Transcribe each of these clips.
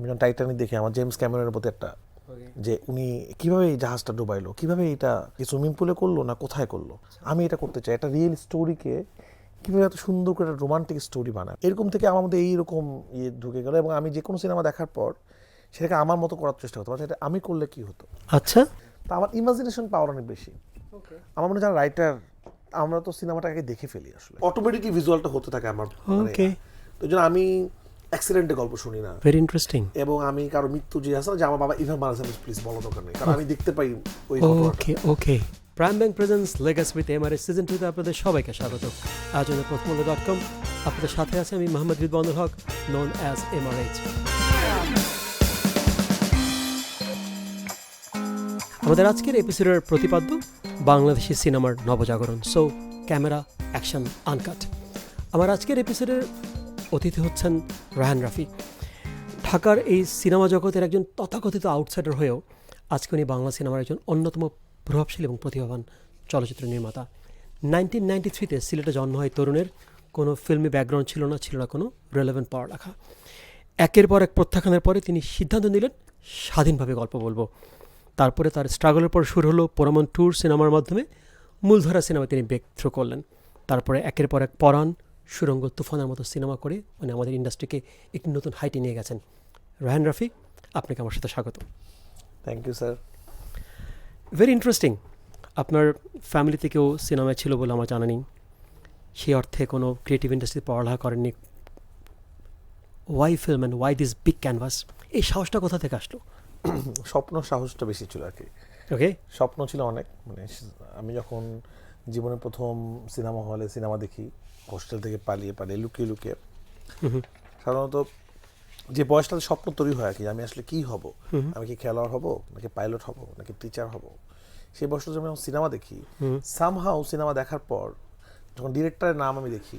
যখন টাইটানিক দেখি আমার জেমস ক্যামেরনের প্রতি একটা যে উনি কিভাবে এই জাহাজটা ডুবাইলো, কিভাবে এটা সুইমিং পুলে করলো না কোথায় করলো, আমি এটা করতে চাই। একটা রিয়েল স্টোরিকে কীভাবে এত সুন্দর করে একটা রোমান্টিক স্টোরি বানায়, এরকম থেকে আমার মধ্যে এইরকম ঢুকে গেলো। এবং আমি যে কোনো সিনেমা দেখার পর সেটাকে আমার মতো করার চেষ্টা করতাম, সেটা আমি করলে কি হতো। আচ্ছা, তা আমার ইমাজিনেশন পাওয়ার অনেক বেশি। আমার মনে হয় যারা রাইটার, আমরা তো সিনেমাটাকে দেখে ফেলি আসলে, অটোমেটিকলি ভিজুয়ালটা হতে থাকে আমার। ওকে, তো জন্য আমি অ্যাক্সিডেন্টে গল্প শুনি না, ভেরি ইন্টারেস্টিং। এবং আমি কারো মৃত্যু যে আছে না, যে আমার বাবা ইভান মারা যাবে প্লিজ বলো দরকার নেই, কারণ আমি দেখতে পাই ওই ওকে okay. Prime bank presence legacy with MRS season 2 তে আপনাদের সবাইকে স্বাগত। আয়োজনে প্রথমআলো.com, আপনাদের সাথে আছে আমি মোহাম্মদ রিদওয়ানুল হক, নোন অ্যাজ এমআরএইচ। আমাদের আজকের এপিসোডের প্রতিপাদ্য বাংলাদেশি সিনেমার নবজাগরণ, সো ক্যামেরা অ্যাকশন আনকাট। আমার আজকের এপিসোডের অতিথি হচ্ছেন রায়হান রাফি। ঢাকার এই সিনেমা জগতের একজন তথাকথিত আউটসাইডার হয়েও আজকে উনি বাংলা সিনেমার একজন অন্যতম প্রভাবশালী এবং প্রতিভাবান চলচ্চিত্র নির্মাতা। 1993-তে সিলেটে জন্ম হয় তরুণের। কোনো ফিল্মি ব্যাকগ্রাউন্ড ছিল না কোনো রেলেভেন্ট পড়ালেখা। একের পর এক প্রত্যাখ্যানের পরে তিনি সিদ্ধান্ত নিলেন স্বাধীনভাবে গল্প বলবো। তারপরে তার স্ট্রাগলের পর শুরু হলো পোরামন ট্যুর সিনেমার মাধ্যমে মূলধারা সিনেমা তিনি ব্রেক থ্রু করলেন। তারপরে একের পর এক পরাণ, সুরঙ্গ, তুফানের মতো সিনেমা করে মানে আমাদের ইন্ডাস্ট্রিকে একটি নতুন হাইটে নিয়ে গেছেন। রায়হান রাফি, আপনাকে আমার সাথে স্বাগত। Thank you sir. Very interesting. আপনার ফ্যামিলি থেকেও সিনেমায় ছিল বলে আমার জানা নেই, সেই অর্থে কোনো ক্রিয়েটিভ ইন্ডাস্ট্রিতে পড়ালেখা করেননি। Why film and why this big canvas, এই সাহসটা কোথা থেকে আসলো? স্বপ্ন সাহসটা বেশি ছিল আর কি। ওকে, স্বপ্ন ছিল অনেক। মানে আমি যখন জীবনে প্রথম সিনেমা হলে সিনেমা দেখি, হোস্টেল থেকে পালিয়ে লুকিয়ে লুকিয়ে, সাধারণত যে বয়সটাতে স্বপ্ন তৈরি হয় আর কি, আমি আসলে কি হব, আমি কি খেলোয়াড় হব নাকি পাইলট হব নাকি টিচার হব, সেই বয়সটা যখন সিনেমা দেখি, সামহাউ সিনেমা দেখার পর যখন ডিরেক্টরের নাম আমি দেখি,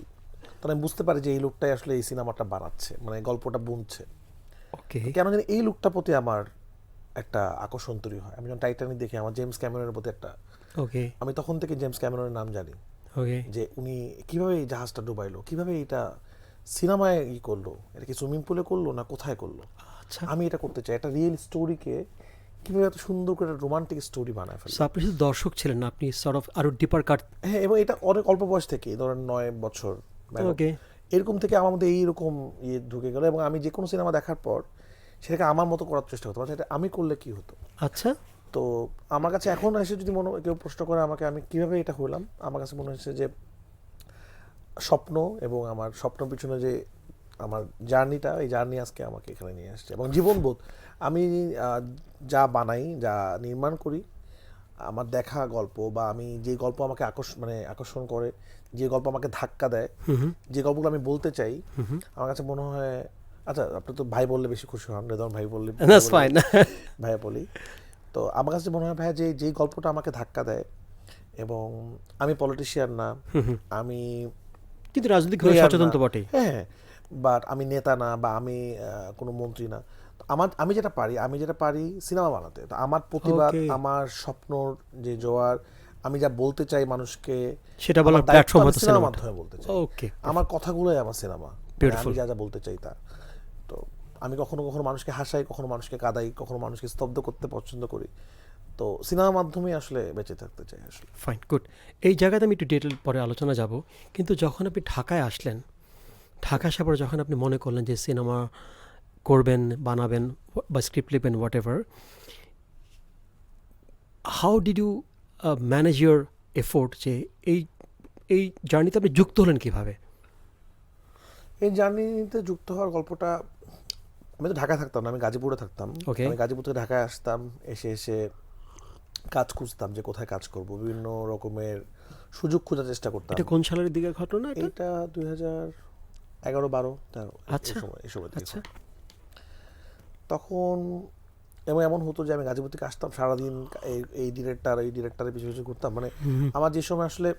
তখন আমি বুঝতে পারি যে এই লোকটাই আসলে এই সিনেমাটা বানাচ্ছে, মানে গল্পটা বুনছে। ওকে, কেন জানি এই লোকটার প্রতি আমার একটা আকর্ষণ তৈরি হয়। আমি যখন টাইটানিক দেখি আমার জেমস ক্যামেরনের প্রতি একটা, ওকে, আমি তখন থেকে জেমস ক্যামেরনের নাম জানি, ওকে। যে উনি কিভাবে এই জাহাজটা ডুবাইলো, কিভাবে এটা সিনেমায় করলো, এটা কি সুইমিং পুলে করলো না কোথায় করলো, আচ্ছা, আমি এটা করতে চাই। একটা রিয়েল স্টোরিকে কিভাবে এত সুন্দর করে একটা রোমান্টিক স্টোরি বানায় ফেলে। সো আপনি শুধু দর্শক ছিলেন না, আপনি সর্ট অফ আরও ডিপার কাট। হ্যাঁ, এবং এটা অনেক অল্প বয়স থেকে, ধরেন 9 বছর ওকে, এরকম থেকে আমার মধ্যে এইরকম ঢুকে গেলো। এবং আমি যে কোনো সিনেমা দেখার পর সেটাকে আমার মতো করার চেষ্টা করতাম, সেটা আমি করলে কি হতো। আচ্ছা, তো আমার কাছে এখন এসে যদি কেউ প্রশ্ন করে আমাকে আমি কিভাবে এটা হলাম, আমার কাছে মনে হচ্ছে যে স্বপ্ন এবং আমার স্বপ্ন পিছনে যে আমার জার্নিটা, এই জার্নি আজকে আমাকে এখানে নিয়ে আসছে। এবং জীবনবোধ, আমি যা বানাই, যা নির্মাণ করি, আমার দেখা গল্প বা আমি যে গল্প আমাকে আকর্ষণ করে, যে গল্প আমাকে ধাক্কা দেয়, যে গল্পগুলো আমি বলতে চাই, আমার কাছে মনে হয়, আচ্ছা আপনি তো ভাই বললে বেশি খুশি হন, রেদন ভাই বললে দ্যাটস ফাইন। ভাইয়া বলি। তো আমার কাছে মনে হয় ভাইয়া যে যেই গল্পটা আমাকে ধাক্কা দেয়, এবং আমি পলিটিশিয়ান না, আমি কিন্তু রাজনৈতিকভাবে সচেতন তো বটেই। হ্যাঁ, বাট আমি নেতা না, বা আমি কোনো মন্ত্রী না। আমি যেটা পারি সিনেমা বানাতে। তো আমার প্রতিবাদ, আমার স্বপ্নর যে জোয়ার, আমি যা বলতে চাই মানুষকে, সেটা বলার প্ল্যাটফর্ম হতো সিনেমার মাধ্যমে বলতে চাই। ওকে, আমার কথাগুলোই আমার সিনেমা, আমি যা যা বলতে চাই তা। তো আমি কখনো কখনো মানুষকে হাসাই, কখনো মানুষকে কাঁদাই, কখনো মানুষকে স্তব্ধ করতে পছন্দ করি। তো সিনেমার মাধ্যমে আসলে বেঁচে থাকতে চাই আসলে। Fine, good. এই জায়গাতে আমি একটু ডিটেল পরে আলোচনা যাব, কিন্তু যখন আপনি ঢাকায় আসলেন, ঢাকা আসার পর যখন আপনি মনে করলেন যে সিনেমা করবেন, বানাবেন বা স্ক্রিপ্ট লিখবেন, whatever, how did you manage your effort, যে এই এই জার্নিতে আপনি যুক্ত হলেন কীভাবে? এই জার্নিতে যুক্ত হওয়ার গল্পটা, আমি তো ঢাকায় থাকতাম না, আমি গাজীপুরে থাকতাম। আমি গাজীপুর থেকে ঢাকায় আসতাম, এসে কাজ খুঁজতাম যে কোথায় কাজ করব, বিভিন্ন রকমের সুযোগ খোঁজার চেষ্টা করতাম। এটা কোন সালের দিকের ঘটনা? এটা 2011-12 এই সময়। আচ্ছা, তখন এমন হতো যে আমি গাজীপুর থেকে আসতাম, সারাদিন এই ডিরেক্টরের পিছু পিছু ঘুরতাম। মানে আমার যে সময় আসলে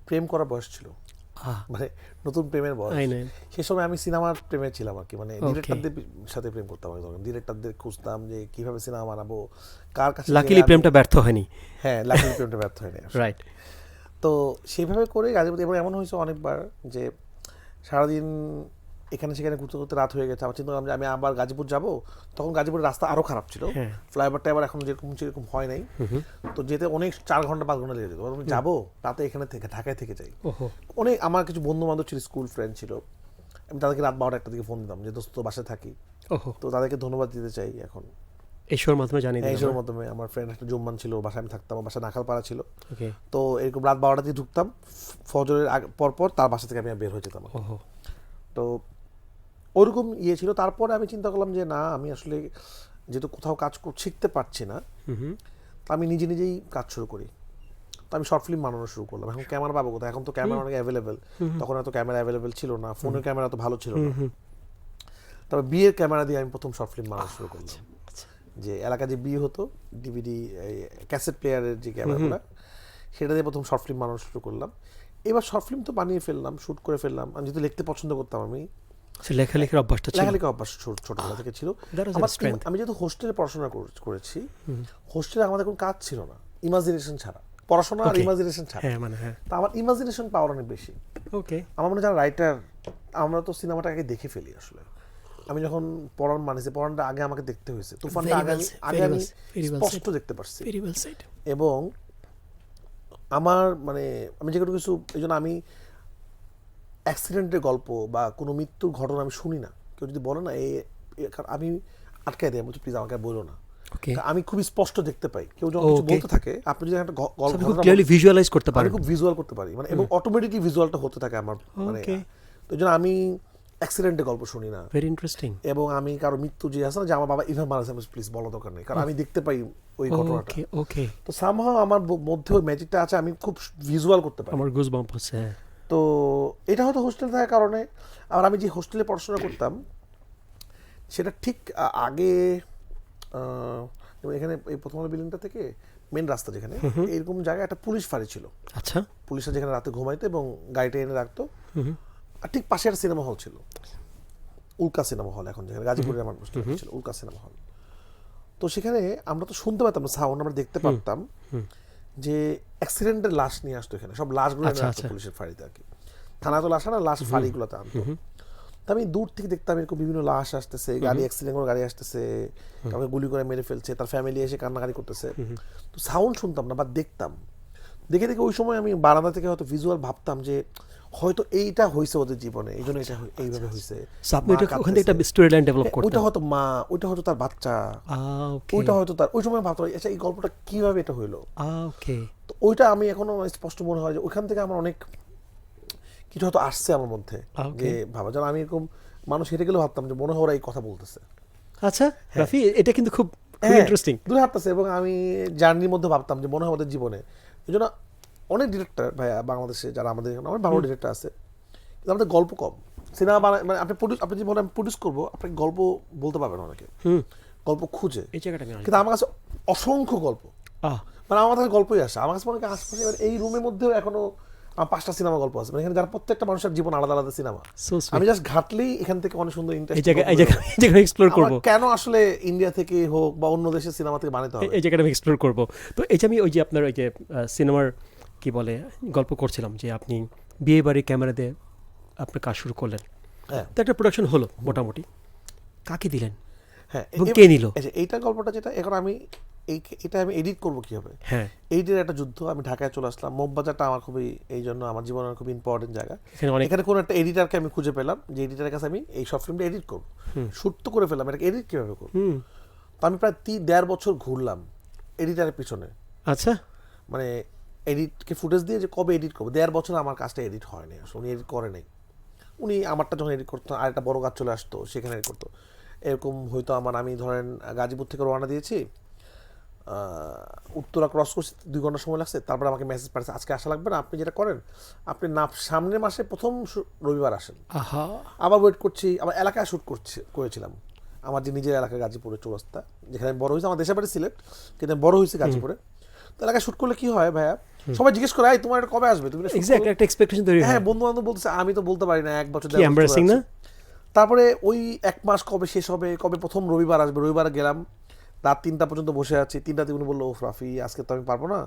প্রেম করার বয়স ছিল, মানে নতুন প্রেমের বয়স, সে সময় আমি সিনেমার প্রেমে ছিলাম আর কি। মানে ডিরেক্টরদের সাথে প্রেম করতাম, ডিরেক্টরদের খুঁজতাম যে কিভাবে সিনেমা বানাবো, কার কাছে। লাকিলি প্রেমটা ব্যর্থ হয়নি। হ্যাঁ, লাকিলি প্রেমটা ব্যর্থ হয়নি, রাইট। তো সেইভাবে করে গাজীপুর, এবং এমন হয়েছে অনেকবার যে সারাদিন এখানে সেখানে ঘুরতে ঘুরতে রাত হয়ে গেছে, আমার চিন্তা করলাম যে আমি আবার গাজীপুর যাব। তখন গাজীপুরের রাস্তা আরও খারাপ ছিল, হ্যাঁ। ফ্লাইওভারটা আবার এখন যেরকম হয় নাই, তো যেতে অনেক 4 ঘন্টা 5 ঘন্টা লেগে যেত। আমি যাবো তাতে এখানে থেকে ঢাকায় থেকে যাই। ওহো, অনেক আমার কিছু বন্ধু বান্ধব ছিল, স্কুল ফ্রেন্ড ছিল, আমি তাদেরকে রাত 12টা 1টা দিকে ফোন দিতাম যে দোস্ত বাসায় থাকি। ওহো, তো তাদেরকে ধন্যবাদ দিতে চাই এখন এই শোর মাধ্যমে জানিয়ে দিলাম। এইসবের মাধ্যমে। আমার ফ্রেন্ড একটা জুম্মান ছিল, বাসায় আমি থাকতাম, বাসায় নাখালপাড়া ছিল। ওকে, তো এরকম রাত 12টা দিয়ে ঢুকতাম, ফজরের পর তার বাসা থেকে আমি বের হয়ে যেতাম। ওহো, তো ওরকম ইয়ে ছিল। তারপরে আমি চিন্তা করলাম যে না, আমি আসলে যেহেতু কোথাও কাজ শিখতে পারছি না, তো আমি নিজে নিজেই কাজ শুরু করি। তো আমি শর্ট ফিল্ম বানানো শুরু করলাম। এখন ক্যামেরা পাবো কোথায়? এখন তো ক্যামেরা অনেক অ্যাভেলেবেল, তখন এত ক্যামেরা অ্যাভেলেবেল ছিল না, ফোনের ক্যামেরা তো ভালো ছিল না। তারপর বিয়ের ক্যামেরা দিয়ে আমি প্রথম শর্ট ফিল্ম বানানো শুরু করলাম। যে এলাকায় যে বিয়ে হতো, ডিভিডি ক্যাসেট প্লেয়ারের যে ক্যামেরাগুলো, সেটা দিয়ে প্রথম শর্ট ফিল্ম বানানো শুরু করলাম। এবার শর্ট ফিল্ম তো বানিয়ে ফেললাম, শ্যুট করে ফেললাম। আমি যেহেতু লিখতে পছন্দ করতাম, আমি লেখালেখির অভ্যাসটা ছিল। লেখালেখি অভ্যাস ছোটবেলা থেকে ছিল That was a আমার। strength. আমি যেহেতু হোস্টেলে পড়াশোনা করেছি, হোস্টেলে আমাদের কোনো কাজ ছিল না ইমাজিনেশন ছাড়া, পড়াশোনা আর Okay. ইমাজিনেশন ছাড়া। হ্যাঁ, মানে হ্যাঁ, তো আমার ইমাজিনেশন পাওয়ার অনেক বেশি। ওকে, আমার মনে হয় যারা রাইটার, আমরা তো সিনেমাটা আগে দেখে ফেলি আসলে। আমি যখন পড়ানটা আগে আমাকে দেখতে হয়েছে, তুফানটা Very আগে well আমি said, আগে very আমি well said, very well স্পষ্ট said. দেখতে পারছি। Very well said. এবং আমার মানে আমি যে কোনো কিছু, এই জন্য আমি অ্যাক্সিডেন্টের গল্প বা কোনো মৃত্যুর ঘটনা আমি শুনি না। কেউ যদি বলে না কারণ আমি আটকাই দেয়, বলছি প্লিজ আমাকে বলো না। ওকে, কারণ আমি খুবই স্পষ্ট দেখতে পাই। কেউ যখন কিছু Okay. বলতে থাকে, আপনি যদি একটা গল্প খুব ক্লিয়ারলি ভিজুয়ালাইজ করতে আমি পারেন। খুব ভিজুয়াল করতে পারি, মানে এবং অটোমেটিকলি ভিজুয়ালটা হতে থাকে আমার মানে। Okay. তো এই জন্য আমি অ্যাক্সিডেন্টের গল্প শুনি না। Very interesting. এবং আমি কারো মৃত্যু যে আছে না, যে আমার বাবা ইভান মারা গেছে, প্লিজ বলা দরকার নেই, কারণ আমি দেখতে পাই ওই ঘটনাটা। ওকে, ওকে, তো সামহাও আমার মধ্যে ওই ম্যাজিকটা আছে, আমি খুব ভিজুয়াল করতে পারি। আমার গুজ বাম্প হচ্ছে। হ্যাঁ, তো এটা হয়তো হোস্টেলে থাকার কারণে। আর আমি যে হোস্টেলে পড়াশোনা করতাম, সেটা ঠিক আগে যেমন এখানে এই প্রথম আলো বিল্ডিংটা থেকে মেন রাস্তা যেখানে, এরকম জায়গায় একটা পুলিশ ফাঁড়ি ছিল। আচ্ছা, পুলিশরা যেখানে রাতে ঘুমাইতো এবং গাড়িটা এনে রাখতো। আর ঠিক পাশে একটা সিনেমা হল ছিল, উল্কা সিনেমা হল, এখন যেখানে গাজীপুরে আমার ছিল উল্কা সিনেমা হল। তো সেখানে আমরা তো শুনতে পেতাম না সাউন্ড, আমরা দেখতে পারতাম যে অ্যাক্সিডেন্টের লাশ নিয়ে আসতো এখানে, সব লাশগুলো এনে রাখতো পুলিশের ফাঁড়িতে আর কি। থানা তো লাশ না, লাশ ফাঁড়িগুলোতে আনতো। তো আমি দূর থেকে দেখতাম এরকম বিভিন্ন লাশ আসতেছে, গাড়ি অ্যাক্সিডেন্ট করে গাড়ি আসতেছে, কাউকে গুলি করে মেরে ফেলছে, তার ফ্যামিলি এসে কান্নাকাটি করতেছে। তো সাউন্ড শুনতাম না, বা দেখতাম। দেখে দেখে ওই সময় আমি বারান্দা থেকে হয়তো ভিজুয়াল ভাবতাম যে হয়তো এইটা হয়েছে ওদের জীবনে, এই জন্য এটা এইভাবে হয়েছে। সো আপনি ওখান থেকে একটা স্টোরি লাইন ডেভেলপ করতেন। ওইটা হয়তো মা, ওইটা হয়তো তার বাচ্চা, ওকে, ওইটা হয়তো তার। ওই সময় ভাবতাম আচ্ছা এই গল্পটা কিভাবে এটা হইলো। ওকে, তো ওইটা আমি এখনো স্পষ্ট মনে হয় যে ওইখান থেকে আমার অনেক কিছু হয়তো আসছে আমার মধ্যে। যে ভাবা, যেন আমি এরকম মানুষ হেঁটে গেলেও ভাবতাম যে মনে হয় ওরা এই কথা বলতেছে। আচ্ছা রাফি, এটা কিন্তু খুব ইন্টারেস্টিং। দূরে হাঁটতেছে এবং আমি জার্নির মধ্যে ভাবতাম যে মনে হয় ওদের জীবনে। এই জন্য অনেক ডিরেক্টর ভাইয়া বাংলাদেশে যারা আমাদের এখানে অনেক ভালো ডিরেক্টর আছে, কিন্তু আমাদের গল্প কম। সিনেমা মানে আপনি যদি বলেন প্রডিউস করবো, আপনাকে গল্প বলতে পারবেন অনেকে, গল্প খুঁজে। এই জায়গাটা কিন্তু আমার কাছে অসংখ্য গল্প, মানে আমার কাছে গল্পই আসে। আমার কাছে মনে হয় আশপাশে এই রুমের মধ্যেও এখনো আমার 5টা সিনেমা গল্প আছে, মানে এখানে যারা প্রত্যেকটা মানুষের জীবন আলাদা আলাদা সিনেমা। আমি জাস্ট ঘাটলেই এখান থেকে অনেক সুন্দর এই জায়গায় এক্সপ্লোর করব। কেন আসলে ইন্ডিয়া থেকে হোক বা অন্য দেশের সিনেমা থেকে বানাতে হবে, এই জায়গাটা আমি এক্সপ্লোর করব। তো এই যে আমি ওই যে আপনার ওই যে সিনেমার কি বলে গল্প করছিলাম, যে আপনি বিয়ে বাড়ি ক্যামেরা দিয়ে আপনার কাজ শুরু করলেন, তো একটা প্রোডাকশন হলো মোটামুটি, কাকে দিলেন? হ্যাঁ, এবং কে নিল? এইটা গল্পটা যেটা এখন আমি এটা আমি এডিট করবো কিভাবে, হ্যাঁ, এইটার একটা যুদ্ধ। আমি ঢাকায় চলে আসলাম, মগবাজারটা আমার খুবই, এই জন্য আমার জীবনের খুব ইম্পর্টেন্ট জায়গা। এখানে কোনো একটা এডিটারকে আমি খুঁজে পেলাম, যে এডিটারের কাছে আমি এই শর্ট ফিল্মটা এডিট করবো। শুট তো করে ফেললাম, এটাকে এডিট কীভাবে করবো। তো আমি প্রায় 1.5 বছর ঘুরলাম এডিটারের পিছনে। আচ্ছা, মানে এডিটকে ফুটেজ দিয়ে যে কবে এডিট করবো, 1.5 বছর আমার কাজটা এডিট হয়নি আসলে, উনি এডিট করে নাই। উনি আমারটা যখন এডিট করতো, আর একটা বড় কাজ চলে আসতো সেখানে এডিট করতো। এরকম হয়তো আমি ধরেন গাজীপুর থেকে রওনা দিয়েছি, উত্তরা ক্রস করছি, 2 ঘন্টা সময় লাগছে। তারপর আমাকে মেসেজ পাঠাচ্ছে আজকে আসা লাগবে না, আপনি যেটা করেন আপনি না সামনের মাসে প্রথম রবিবার আসেন। আবার ওয়েট করছি, আবার এলাকায় শ্যুট করেছিলাম আমার যে নিজের এলাকা গাজীপুরে চৌরাস্তা, যেখানে আমি বড় হয়েছি। আমার দেশের বাড়ি সিলেট, কিন্তু আমি বড় হয়েছি গাজীপুরে। তো এলাকায় শ্যুট করলে কি হয় ভাইয়া, সবাই জিজ্ঞেস করে তোমার এটা কবে আসবে, তুমি একটা এক্সপেকটেশন তৈরি হয়। হ্যাঁ, বন্ধু বান্ধব বলতেছে, আমি তো বলতে পারি না, 1 বছর কি এমবারেসিং না। তারপরে ওই 1 মাস কবে শেষ হবে, কবে প্রথম রবিবার আসবে, রবিবার গেলাম, রাত 3টা পর্যন্ত বসে আছি। 3টাতে উনি বললো, ও রাফি আজকে তো আমি পারবো না,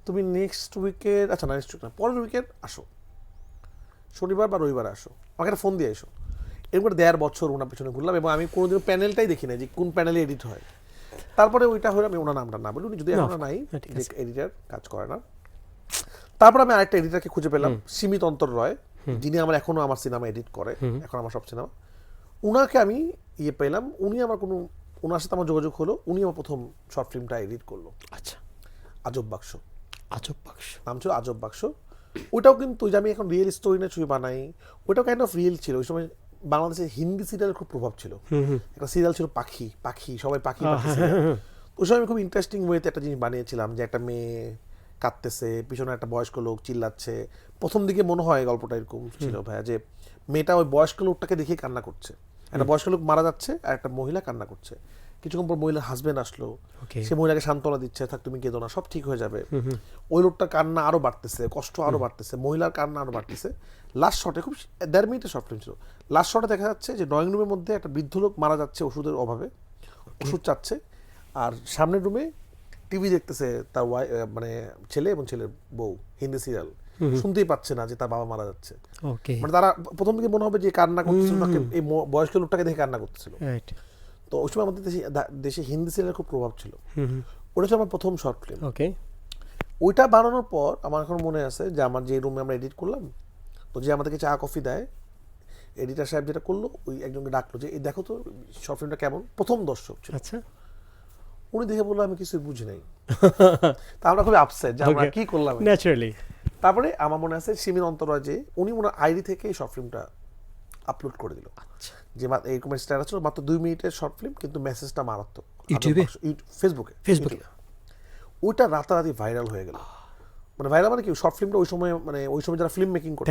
তুমি নেক্সট উইকের, আচ্ছা না নেক্সট উইক না, পরের উইকের আসো, শনিবার বা রবিবার আসো, আমাকে একটা ফোন দিয়ে এসো। এরপর 1.5 বছর ওনার পিছনে ঘুরলাম এবং আমি কোনোদিনও প্যানেলটাই দেখি না যে কোন প্যানেলে এডিট হয়। তারপরে ওইটা হলে আমি ওনার নামটা না বলি, উনি যদি এখনো নাই যে এডিটার কাজ করে না। তারপর আমি আরেকটা এডিটারকে খুঁজে পেলাম, সীমিত অন্তর রয়, যিনি আমার এখনো আমার সিনেমা এডিট করে, এখন আমার সব সিনেমা। উনাকে আমি পেলাম, উনি আমার ওনার সাথে আমার যোগাযোগ হলো, উনি আমার প্রথম শর্ট ফিল্মটা এডিট করলো। আচ্ছা, আজব বাক্স আজব বাক্স নাম ছিল, আজব বাক্স। ওইটাও কিন্তু যে আমি এখন রিয়েল স্টোরি না ছবি বানাই, ওইটাও কাইন্ড অফ রিয়েল ছিল। ওই সময় বাংলাদেশে হিন্দি সিরিয়ালের খুব প্রভাব ছিল। একটা সিরিয়াল ছিল পাখি, সবাই পাখি ওই সময় আমি খুব ইন্টারেস্টিং ওয়েতে একটা জিনিস বানিয়েছিলাম, যে একটা মেয়ে কাঁদতেছে, পিছনে একটা বয়স্ক লোক চিল্লাচ্ছে। প্রথম দিকে মনে হয় গল্পটা এরকম ছিল ভাইয়া, যে মেয়েটা ওই বয়স্ক লোকটাকে দেখে কান্না করছে, একটা বয়স্ক লোক মারা যাচ্ছে আর একটা মহিলা কান্না করছে। কিছুক্ষণ পর মহিলার হাজবেন্ড আসলো, সে মহিলাকে সান্ত্বনা দিচ্ছে, থাক তুমি কেঁদো না, সব ঠিক হয়ে যাবে। ওই লোকটার কান্না আরো বাড়তেছে, কষ্ট আরো বাড়তেছে, মহিলার কান্না আরো বাড়তেছে। লাস্ট শটে, খুব 1.5 মিনিটের শর্ট ফিল্ম ছিল, লাস্ট শটে দেখা যাচ্ছে যে ড্রয়িং রুমের মধ্যে একটা বৃদ্ধ লোক মারা যাচ্ছে ওষুধের অভাবে, ওষুধ চাচ্ছে, আর সামনের রুমে টিভি দেখতেছে তার মানে ছেলে এবং ছেলের বউ, হিন্দি সিরিয়াল, শুনতেই পাচ্ছে না যে তার বাবা মারা যাচ্ছে। মানে তারা প্রথম দিকে মনে হবে যে কান্না করতেছিল, এই বয়স্ক লোকটাকে দেখে কান্না করতেছিল। তো ওই সময় আমাদের দেশে হিন্দি সিরিয়ালের খুব প্রভাব ছিল। ওটা ছিল আমার প্রথম শর্ট ফিল্ম। ওইটা বানানোর পর আমার এখন মনে আছে যে আমার যে রুমে আমরা এডিট করলাম, তো যে আমাদেরকে চা কফি দেয়, এডিটার সাহেব যেটা করলো, ওই একজনকে ডাকলো যে এই দেখো তো শর্ট ফিল্মটা কেমন। প্রথম দর্শক ছিল, উনি দেখে বললো আমি কিছুই বুঝি নাই। তা আমরা খুবই আপসেট যে আমরা কি করলাম ন্যাচারালি। তারপরে আমার মনে আছে সীমিত অন্তরায় যে উনি ওনার আইডি থেকে এই শর্ট ফিল্মটা আপলোড করে দিল, যে এরকম স্ট্যাটাস ছিল, মাত্র 2 মিনিটের শর্ট ফিল্ম, কিন্তু মেসেজটা মারাত্মক। ইউটিউবে, ফেসবুকে ওইটা রাতারাতি ভাইরাল হয়ে গেল। মানে ভাইরাল মানে কি, শর্ট ফিল্মটা ওই সময়, মানে ওই সময় যারা ফিল্ম মেকিং করতো,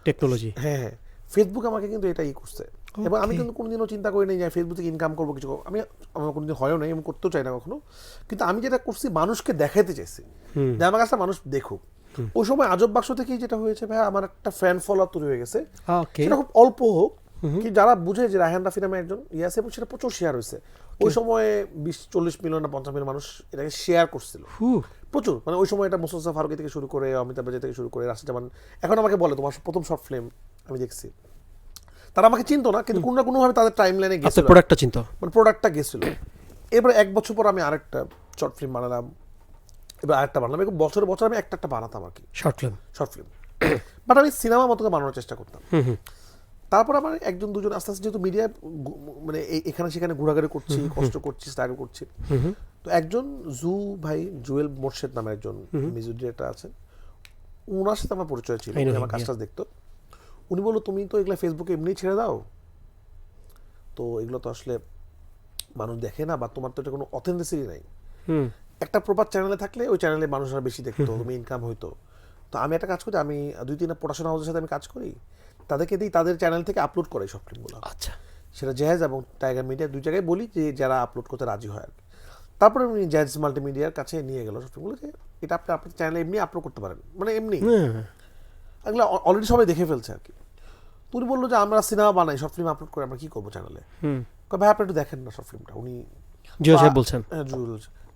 টেকনোলজি, হ্যাঁ, ফেসবুক আমাকে কিন্তু এটা করছে। এবং আমি কিন্তু কোনোদিনও চিন্তা করি নাই যে ফেসবুক থেকে ইনকাম করবো কিছু, আমার কোনোদিন হয়ও নাই, আমি করতেও চাই না কখনো। কিন্তু আমি যেটা করছি, মানুষকে দেখাইতে চাইছি যে আমার কাছে মানুষ দেখুক। ওই সময় আজব বাক্স থেকেই যেটা হয়েছে ভাই, আমার একটা ফ্যান ফলোয়ার তৈরি হয়ে গেছে। সেটা খুব অল্প হোক, কি যারা বুঝে যে রায়হান রাফি নামে একজন আছে, এবং সেটা প্রচুর শেয়ার হয়েছে। ওই সময় 20-40 মিলিয়ন না 50 মিলিয়ন মানুষ এটাকে শেয়ার করছিল, প্রচুর। মানে ওই সময় এটা মোস্তফা ফারুকী থেকে শুরু করে, অমিতাভ বচ্চন থেকে শুরু করে, রাশিদ জামান এখন আমাকে বলে তোমার প্রথম শর্ট ফিল্ম আমি দেখছি। তারা আমাকে চিনতো না, কিন্তু কোনো না কোনোভাবে তাদের টাইম লাইনে গেছিল, প্রোডাক্টটা চিনতো, মানে প্রোডাক্টটা গেছিল। এরপর 1 বছর পর আমি আরেকটা শর্ট ফিল্ম বানালাম, এবার আরেকটা বানালাম। এরকম বছরে বছর আমি একটা বানাতাম আর কি, শর্ট ফিল্ম। বাট আমি সিনেমা মতো বানানোর চেষ্টা করতাম। তারপর আমার একজন দুজন আস্তে আস্তে, যেহেতু মিডিয়া মানে এখানে সেখানে ঘোরাঘুরি করছি, কষ্ট করছি, স্ট্রাগল করছি, তো একজন জুয়েল মোর্শেদ নামে একজন মিউজিক ডিরেক্টর আছেন, ওনার সাথে আমার পরিচয় ছিল, আমার কাজটা দেখতো। উনি বললো তুমি তো এগুলো ফেসবুকে এমনি ছেড়ে দাও, তো এগুলো তো আসলে মানুষ দেখে না, বা তোমার তো এটা কোনো অথেন্টিসিটি নাই। একটা প্রপার চ্যানেলে থাকলে ওই চ্যানেলে মানুষরা বেশি দেখতো, তুমি ইনকাম হইতো। তো আমি একটা কাজ করি, আমি 2-3 প্রোডাকশন হাউসের সাথে আমি কাজ করি, তাদেরকে দিই, তাদের চ্যানেল থেকে আপলোড করে সব ফিল্মগুলো। আচ্ছা, সেটা জায়েজ এবং টাইগার মিডিয়া, 2 জায়গায় বলি যে যারা আপলোড করতে রাজি হয় আর কি। তারপরে উনি জায়েজ মাল্টিমিডিয়ার কাছে নিয়ে গেল সব ফিল্মগুলো, যে এটা আপনি আপনার চ্যানেলে এমনি আপলোড করতে পারেন, মানে এমনি এগুলো অলরেডি সবাই দেখে ফেলছে আর কি। উনি বললো যে আমরা সিনেমা বানাই, শর্ট ফিল্ম আপলোড করে আমরা কি করবো চ্যানেলে, ভাই আপনি একটু দেখেন না শর্ট ফিল্মটা। উনি বলছেন, হ্যাঁ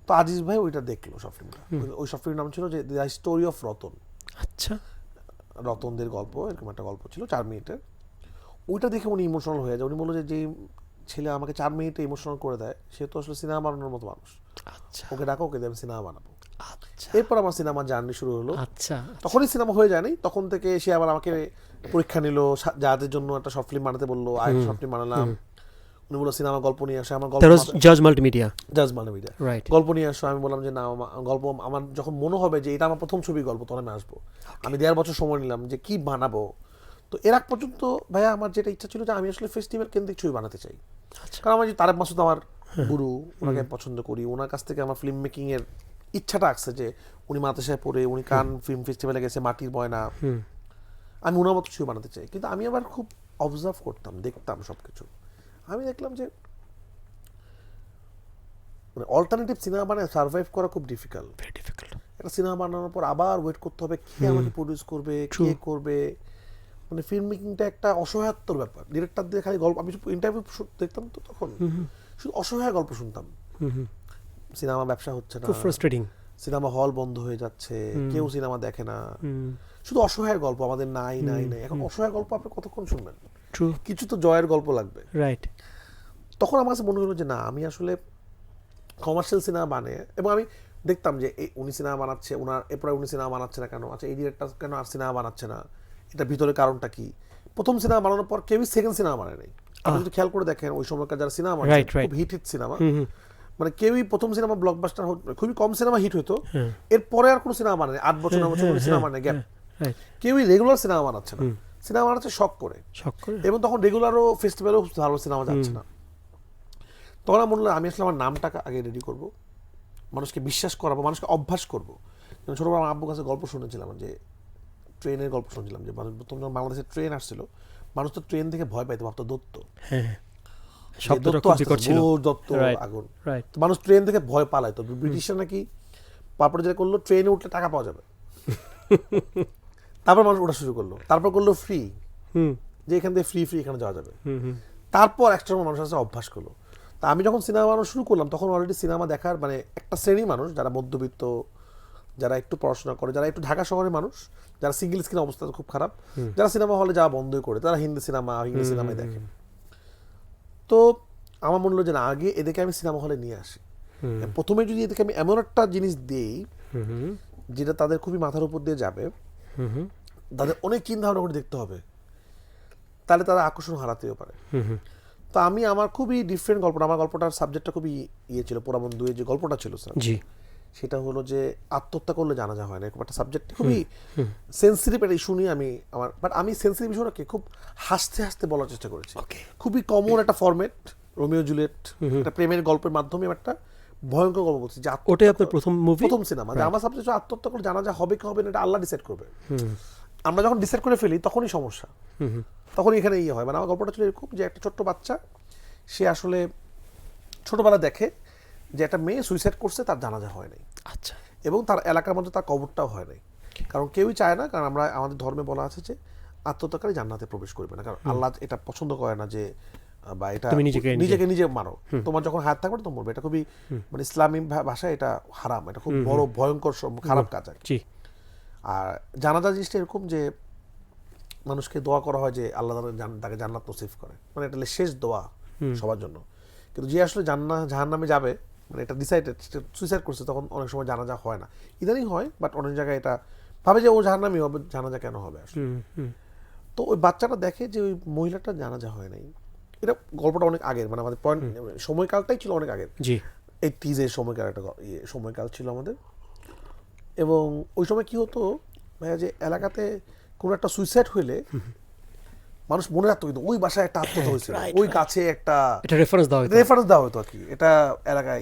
তো আজিজ ভাই ওইটা দেখলো শর্ট ফিল্মটা। ওই শর্ট ফিল্মের নাম ছিল যে দ্য স্টোরি অফ রতন। আচ্ছা, রতনদের গল্প, এরকম একটা গল্প ছিল 4 মিনিটের। ওইটা দেখে উনি ইমোশনাল হয়ে যায়। উনি বললো যে ছেলে আমাকে 4 মিনিটে ইমোশনাল করে দেয়, সে তো আসলে সিনেমা বানানোর মতো মানুষ। আচ্ছা, ওকে ডাকো, ওকে দিয়ে আমি সিনেমা বানাবো। এরপর আমার সিনেমা জার্নি শুরু হলো। তখনই সিনেমা হয়ে যায়নি, তখন থেকে সে আবার আমাকে পরীক্ষা নিল, যাদের জন্য একটা শর্ট ফিল্ম বানাতে বললো, শর্ট ফিল্ম বানালাম। উনি বললো সিনেমা গল্প নিয়ে আসে, আমার জাজ মাল্টিমিডিয়া গল্প নিয়ে আসো। আমি বললাম যে না, গল্প আমার যখন মনে হবে যে এটা আমার প্রথম ছবি গল্প, তখন আমি আসবো। আমি 1.5 বছর সময় নিলাম যে কি বানাবো। তো এর আগ পর্যন্ত ভাইয়া আমার যেটা ইচ্ছা ছিল যে আমি আসলে ফেস্টিভ্যাল কেন্দ্রিক ছবি বানাতে চাই। কারণ আমার যে তারেক মাসুদ আমার গুরু, ওনাকে আমি পছন্দ করি, ওনার কাছ থেকে আমার ফিল্ম মেকিং এর ইচ্ছাটা আসছে, যে উনি মাদ্রাসায় পড়ে, উনি কান ফিল্ম ফেস্টিভ্যালে গেছে, মাটির ময়না, আমি ওনার মতো ছবি বানাতে চাই। কিন্তু আমি আবার খুব অবজার্ভ করতাম, দেখতাম সবকিছু। আমি দেখলাম যে মানে অল্টারনেটিভ সিনেমা বানায় সার্ভাইভ করা খুব ডিফিকাল্ট। একটা সিনেমা বানানোর পর আবার ওয়েট করতে হবে কে আমাকে প্রডিউস করবে, কে করবে। মানে ফিল্ম মেকিংটা একটা অসহায়ত্বর ব্যাপার। ডিরেক্টর দিয়ে খালি গল্প, আমি ইন্টারভিউ দেখতাম তো তখন শুধু অসহায় গল্প শুনতাম। সিনেমা ব্যবসা হচ্ছে না, সিনেমা হল বন্ধ হয়ে যাচ্ছে, কেউ সিনেমা দেখে না, শুধু অসহায় গল্প আমাদের নাই নাই নাই। এখন অসহায় গল্প আপনি কতক্ষণ শুনবেন? ট্রু, কিছু তো জয়ের গল্প লাগবে। রাইট। তখন আমার কাছে মনে হলো যে না, আমি আসলে কমার্শিয়াল সিনেমা বানিয়ে, এবং আমি দেখতাম যে এই উনি সিনেমা বানাচ্ছে, ওনার এরপরে উনি সিনেমা বানাচ্ছে না কেন, আচ্ছা এই ডিরেক্টর কেন আর সিনেমা বানাচ্ছে না, এটা ভিতরে কারণটা কি। প্রথম সিনেমা বানানোর পর কেউই সেকেন্ড সিনেমা বানায় নাই। আপনি যদি খেয়াল করে দেখেন ওই সময়কার যারা সিনেমা বানাচ্ছে, খুব হিট সিনেমা, মানে কেউই প্রথম সিনেমা ব্লকবাস্টার, খুবই কম সিনেমা হিট হইতো, এরপরে আর কোনো সিনেমা বানায় 8 বছর 9 বছর কোনো সিনেমা বানায় গ্যাপ। কেউই রেগুলার সিনেমা বানাচ্ছে না, সিনেমা বানাচ্ছে শখ করে, এবং তখন রেগুলারও ফেস্টিভ্যালও ভালো সিনেমা যাচ্ছে না। তখন আমার মনে হলো আমি আসলে আমার নামটা আগে রেডি করব, মানুষকে বিশ্বাস করাবো, মানুষকে অভ্যাস করবো। ছোটবেলা আমার আব্বুর কাছে গল্প শুনেছিলাম, যে ট্রেনের গল্প শুনেছিলাম, যে মানুষ প্রথম যখন বাংলাদেশে ট্রেন আসছিল, মানুষ তো ট্রেন থেকে ভয় পাইতো, ভাবতো দত্ত, দত্ত আগুন, তো মানুষ ট্রেন থেকে ভয় পালাইতো। ব্রিটিশরা নাকি তারপরে যেটা করলো, ট্রেনে উঠলে টাকা পাওয়া যাবে, তারপর মানুষ ওঠা শুরু করলো, তারপর করলো ফ্রি, যে এখান থেকে ফ্রি এখানে যাওয়া যাবে, তারপর একটা মানুষ আসে অভ্যাস করলো। তা আমি যখন সিনেমা বানানো শুরু করলাম, তখন অলরেডি সিনেমা দেখার মানে একটা শ্রেণীর মানুষ, যারা মধ্যবিত্ত, যারা একটু পড়াশোনা করে, যারা একটু ঢাকা শহরের মানুষ, যারা সিঙ্গেল স্ক্রিন অবস্থা খুব খারাপ, যারা সিনেমা হলে যাওয়া বন্ধই করে, তারা হিন্দি সিনেমায় দেখে। তো আমার মনে হলো যে না, আগে এদেরকে আমি সিনেমা হলে নিয়ে আসি। প্রথমে যদি এদেরকে আমি এমন একটা জিনিস দিই যেটা তাদের খুবই মাথার উপর দিয়ে যাবে, তাদের অনেক চিন্তা ভাবনা করে দেখতে হবে, তাহলে তারা আকর্ষণ হারাতেও পারে। তো আমি আমার খুবই ডিফারেন্ট গল্পটা, আমার গল্পটার সাবজেক্টটা খুবই ছিল, পোড়ামন 2 যে গল্পটা ছিল স্যার, সেটা হলো যে আত্মহত্যা করলে জানাজা হয় না, এরকম একটা সাবজেক্ট, খুবই সেন্সিটিভ একটা ইস্যু নিয়ে আমি সেন্সিটিভ ইস্যুটাকে খুব হাসতে হাসতে বলার চেষ্টা করেছি। খুবই কমন একটা ফরম্যাট, রোমিও জুলিয়েট, একটা প্রেমের গল্পের মাধ্যমে একটা ভয়ঙ্কর গল্প বলছি, যে ওটাই আপনার প্রথম সিনেমা। যে আমার সাবজেক্ট আত্মহত্যা করে জানাজা হবে কি হবে না, এটা আল্লাহ ডিসাইড করবে। আমরা যখন ডিসাইড করে ফেলি তখনই সমস্যা, তখন এখানে হয়। মানে আমার গল্পটা ছিল এরকম, যে একটা ছোট্ট বাচ্চা, সে আসলে ছোটবেলা দেখে যে একটা মেয়ে সুইসাইড করছে, তার জানাজা হয় নাই, আচ্ছা, এবং তার এলাকার মধ্যে তার কবরটাও হয় নাই, কারণ কেউই চায় না, কারণ আমাদের ধর্মে বলা আছে যে আত্মহত্যাকারী জান্নাতে প্রবেশ করবে না, কারণ আল্লাহ এটা পছন্দ করে না, যে বা এটা নিজেকে নিজে মারো, তোমার যখন হায়াত থাকবে তো মরবে, এটা খুবই মানে ইসলামী ভাষায় এটা হারাম, এটা খুব বড় ভয়ঙ্কর খারাপ কাজ। আর জানাজা জিনিসটা এরকম যে মানুষকে দোয়া করা হয় যে আল্লাহ তাকে জান্নাত নসিব করে, মানে এটা শেষ দোয়া সবার জন্য। কিন্তু যে আসলে জাহান্নামে যাবে, মানে এটা ডিসাইডেড, সুইসাইড করছে, তখন অনেক সময় জানাজা হয় না, ইদানিং হয়, বাট অনেক জায়গায় এটা ভাবে যে ও জাহান্নামী হবে, জানাজা কেন হবে আসলে। তো ওই বাচ্চাটা দেখে যে ওই মহিলাটা জানাজা হয় নাই। এটা গল্পটা অনেক আগের, মানে আমাদের পয়েন্ট সময়কালটাই ছিল অনেক আগের, 80s এর সময়কাল, একটা সময়কাল ছিল আমাদের। এবং ওই সময় কি হতো ভাইয়া, যে এলাকাতে কোনো একটা সুইসাইড হইলে মানুষ মনে রাখতো, কিন্তু ওই বাসায় একটা আত্মহত্যা হয়েছিল, ওই গাছে একটা রেফারেন্স দেওয়া হতো আর কি, এটা এলাকায়,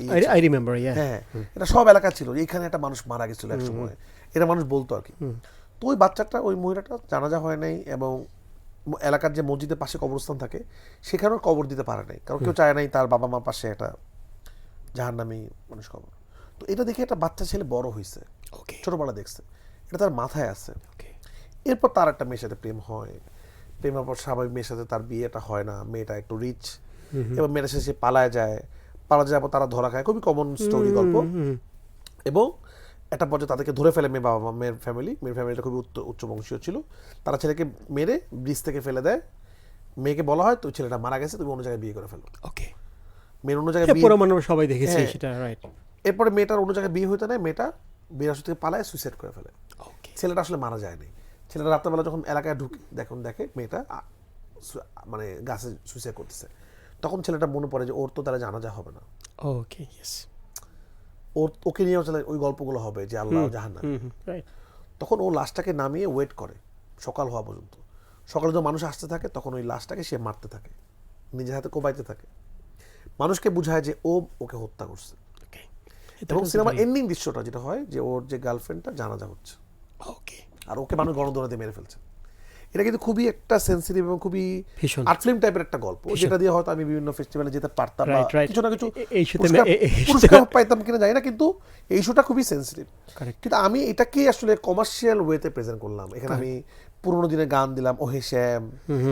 হ্যাঁ এটা সব এলাকা ছিল, এখানে একটা মানুষ মারা গেছিল এক সময়, এটা মানুষ বলতো আর কি। তো ওই বাচ্চাটা, ওই মহিলাটা জানাজা হয় নাই, এবং এলাকার যে মসজিদের পাশে কবরস্থান থাকে সেখানেও কবর দিতে পারে নাই, কারণ কেউ চায় নাই তার বাবা মার পাশে একটা জাহান্নামী মানুষ কবর। তো এটা দেখে একটা বাচ্চা ছেলে বড় হয়েছে, ছোটবেলা দেখছে, এটা তার মাথায় আছে। এরপর তার একটা মেয়ের সাথে প্রেম হয়, প্রেমের পর স্বাভাবিক মেয়ের সাথে তার বিয়েটা হয় না, মেয়েটা একটু রিচ, এবং মেয়েটা শেষে পালায় যাওয়ার পর তারা ধরা খায়, খুবই কমন স্টোরি গল্প। এবং একটা পর্যায়ে তাদেরকে ধরে ফেলে মেয়ের ফ্যামিলিটা খুবই উচ্চ বংশীয় ছিল, তারা ছেলেকে মেরে ব্রিজ থেকে ফেলে দেয়, মেয়েকে বলা হয় তো ছেলেটা মারা গেছে, তুমি অন্য জায়গায় বিয়ে করে ফেলো। মেয়ের অন্য জায়গায় সবাই দেখেছে সেটা, রাইট। এরপরে মেয়েটার অন্য জায়গায় বিয়ে হইতে নেয়, মেয়েটা বিরাশি থেকে পালায় সুইসাইড করে ফেলে। ছেলেটা আসলে মারা যায়নি, ছেলেটা রাত্রেবেলা যখন এলাকায় দেখে মেয়েটা মানে গাছে সুইসাইড করতেছে, তখন ছেলেটা মনে পড়ে যে ওর তো তারা জানাজা হবে না, ওকে নিয়ে ওই গল্পগুলো হবে যে আল্লাহ জাহান্নাম। তখন ও লাশটাকে নামিয়ে ওয়েট করে সকাল হওয়া পর্যন্ত, সকালে যখন মানুষ আসতে থাকে তখন ওই লাশটাকে সে মারতে থাকে, নিজের হাতে কোবাইতে থাকে, মানুষকে বুঝায় যে ও ওকে হত্যা করছে। এবং সিনেমার এন্ডিং দৃশ্যটা যেটা হয়, যে ওর যে গার্লফ্রেন্ডটা জানাজা হচ্ছে, আর ওকে মানুষ গণদৌড়াতে মেরে ফেলছে। এটা কিন্তু খুবই একটা সেন্সিটিভ এবং খুবই আর্ট ফিল্ম টাইপের একটা গল্প, যেটা দিয়ে হয়তো আমি বিভিন্ন ফেস্টিভ্যালে যেতে পারতাম, কিছু না কিছু পুরস্কার পাইতাম কিনা জানি না, কিন্তু এই ইস্যুটা খুবই সেন্সিটিভ। কিন্তু আমি এটাকে আসলে কমার্শিয়াল ওয়েতে প্রেজেন্ট করলাম। এখানে আমি পুরোনো দিনের গান দিলাম, ওহে শ্যাম,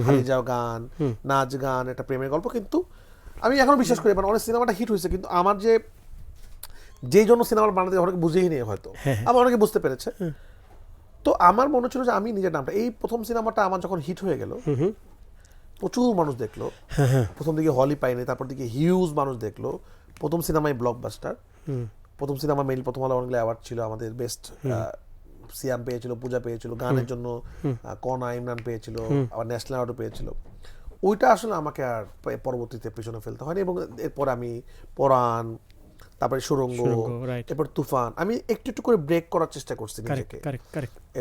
হারিয়ে যাও গান, নাচ গান, একটা প্রেমের গল্প। কিন্তু আমি এখনো বিশ্বাস করি, মানে অনেক সিনেমাটা হিট হয়েছে, কিন্তু আমার যেই জন্য সিনেমাটা বানাতে অনেকে বুঝেই নেই, হয়তো আবার অনেকে বুঝতে পেরেছে। তো আমার মনে ছিল যে আমি নিজের নামটা, এই প্রথম সিনেমাটা আমার যখন হিট হয়ে গেল, প্রচুর মানুষ দেখলো, প্রথম দিকে হলই পাইনি, তারপর দিকে হিউজ মানুষ দেখলো, প্রথম সিনেমাই ব্লকবাস্টার, প্রথম সিনেমা মেইল প্রথম আলো অনেকগুলো অ্যাওয়ার্ড ছিল, আমাদের বেস্ট সিয়াম পেয়েছিল, পূজা পেয়েছিল, গানের জন্য কনা ইমরান পেয়েছিল, আবার ন্যাশনাল অ্যাওয়ার্ডও পেয়েছিল। ওইটা আসলে আমাকে আর পরবর্তীতে পেছনে ফেলতে হয়নি, এবং এরপর আমি পরাণ, তারপরে সুরঙ্গ, right. এরপর তুফান, আমি একটু একটু করে ব্রেক করার চেষ্টা করছি নিজেকে।